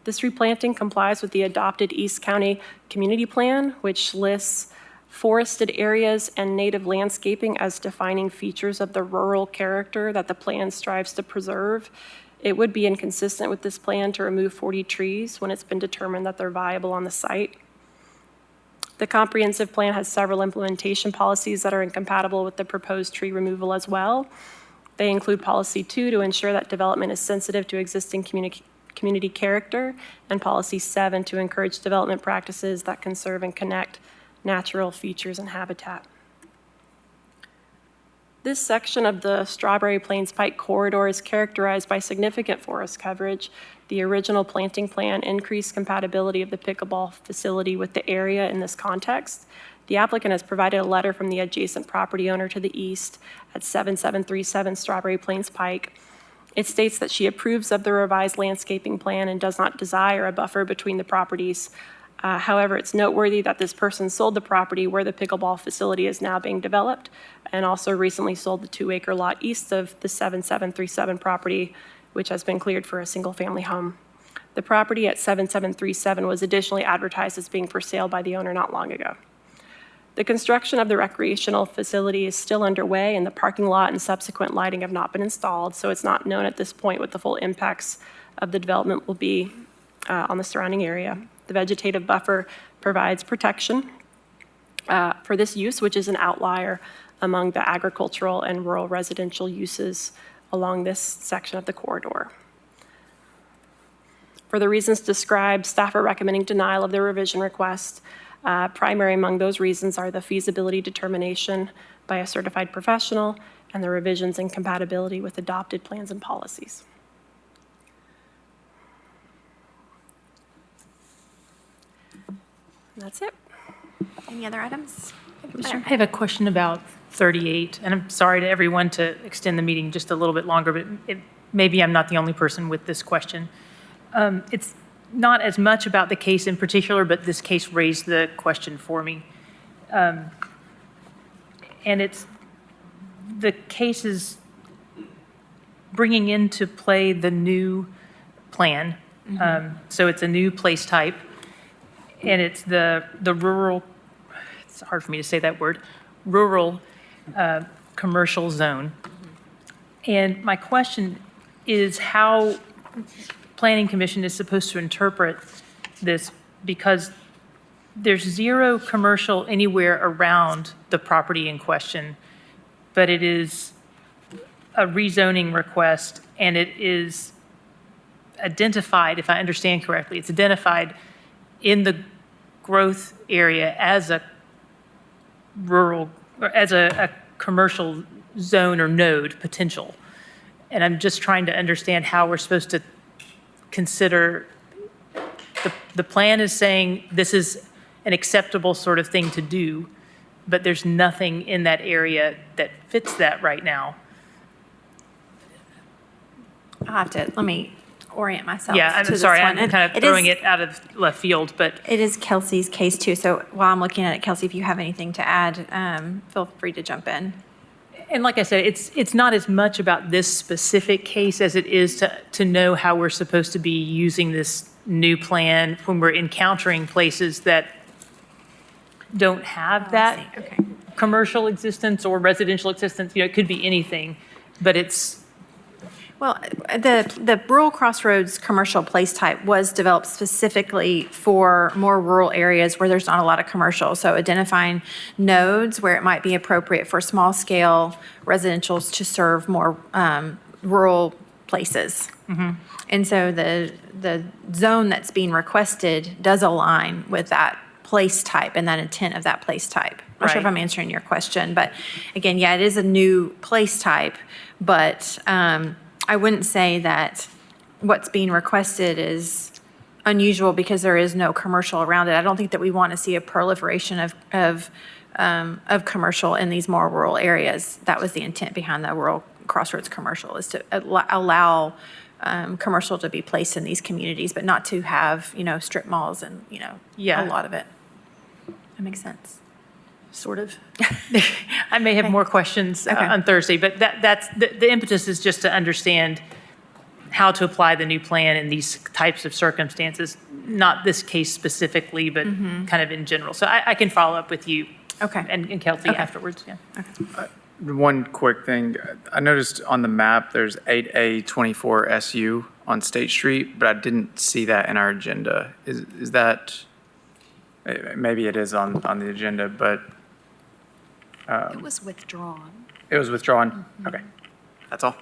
This replanting complies with the adopted East County Community Plan, which lists forested areas and native landscaping as defining features of the rural character that the plan strives to preserve. It would be inconsistent with this plan to remove 40 trees when it's been determined that they're viable on the site. The comprehensive plan has several implementation policies that are incompatible with the proposed tree removal as well. They include Policy 2 to ensure that development is sensitive to existing community character, and Policy 7 to encourage development practices that conserve and connect natural features and habitat. This section of the Strawberry Plains Pike corridor is characterized by significant forest coverage. The original planting plan increased compatibility of the pickleball facility with the area in this context. The applicant has provided a letter from the adjacent property owner to the east at 7737 Strawberry Plains Pike. It states that she approves of the revised landscaping plan and does not desire a buffer between the properties. However, it's noteworthy that this person sold the property where the pickleball facility is now being developed, and also recently sold the 2-acre lot east of the 7737 property, which has been cleared for a single-family home. The property at 7737 was additionally advertised as being for sale by the owner not long ago. The construction of the recreational facility is still underway, and the parking lot and subsequent lighting have not been installed, so it's not known at this point what the full impacts of the development will be on the surrounding area. The vegetative buffer provides protection for this use, which is an outlier among the agricultural and rural residential uses along this section of the corridor. For the reasons described, staff are recommending denial of the revision request. Primary among those reasons are the feasibility determination by a certified professional and the revisions in compatibility with adopted plans and policies. That's it. Any other items? I have a question about 38, and I'm sorry to everyone to extend the meeting just a little bit longer, but maybe I'm not the only person with this question. It's not as much about the case in particular, but this case raised the question for me. And it's the case is bringing into play the new plan. So it's a new place type. And it's the rural, it's hard for me to say that word, rural commercial zone. And my question is how Planning Commission is supposed to interpret this, because there's zero commercial anywhere around the property in question, but it is a rezoning request, and it is identified, if I understand correctly, it's identified in the growth area as a rural, or as a commercial zone or node potential. And I'm just trying to understand how we're supposed to consider, the plan is saying this is an acceptable sort of thing to do, but there's nothing in that area that fits that right now. Let me orient myself Yeah, to I'm this sorry, one. I'm kind of throwing it out of left field, but. It is Kelsey's case too, so while I'm looking at it, Kelsey, if you have anything to add, feel free to jump in. And like I said, it's not as much about this specific case as it is to know how we're supposed to be using this new plan when we're encountering places that don't have that commercial existence or residential existence. You know, it could be anything, but it's Well, the rural crossroads commercial place type was developed specifically for more rural areas where there's not a lot of commercial. So identifying nodes where it might be appropriate for small-scale residentials to serve more rural places. And so the zone that's being requested does align with that place type and that intent of that place type. I'm not sure if Right. I'm answering your question, but again, yeah, it is a new place type, but I wouldn't say that what's being requested is unusual because there is no commercial around it. I don't think that we want to see a proliferation of commercial in these more rural areas. That was the intent behind the rural crossroads commercial, is to allow commercial to be placed in these communities, but not to have, strip malls and, Yeah. a lot of it. That makes sense. Sort of. I may have more questions Okay. on Thursday, but that's, the impetus is just to understand how to apply the new plan in these types of circumstances, not this case specifically, but kind of in general. So I can follow up with you. Okay. And Kelsey Okay. afterwards, yeah. One quick thing, I noticed on the map, there's 8A24 SU on State Street, but I didn't see that in our agenda. Is that, maybe it is on the agenda, but It was withdrawn. it was withdrawn? Okay, that's all.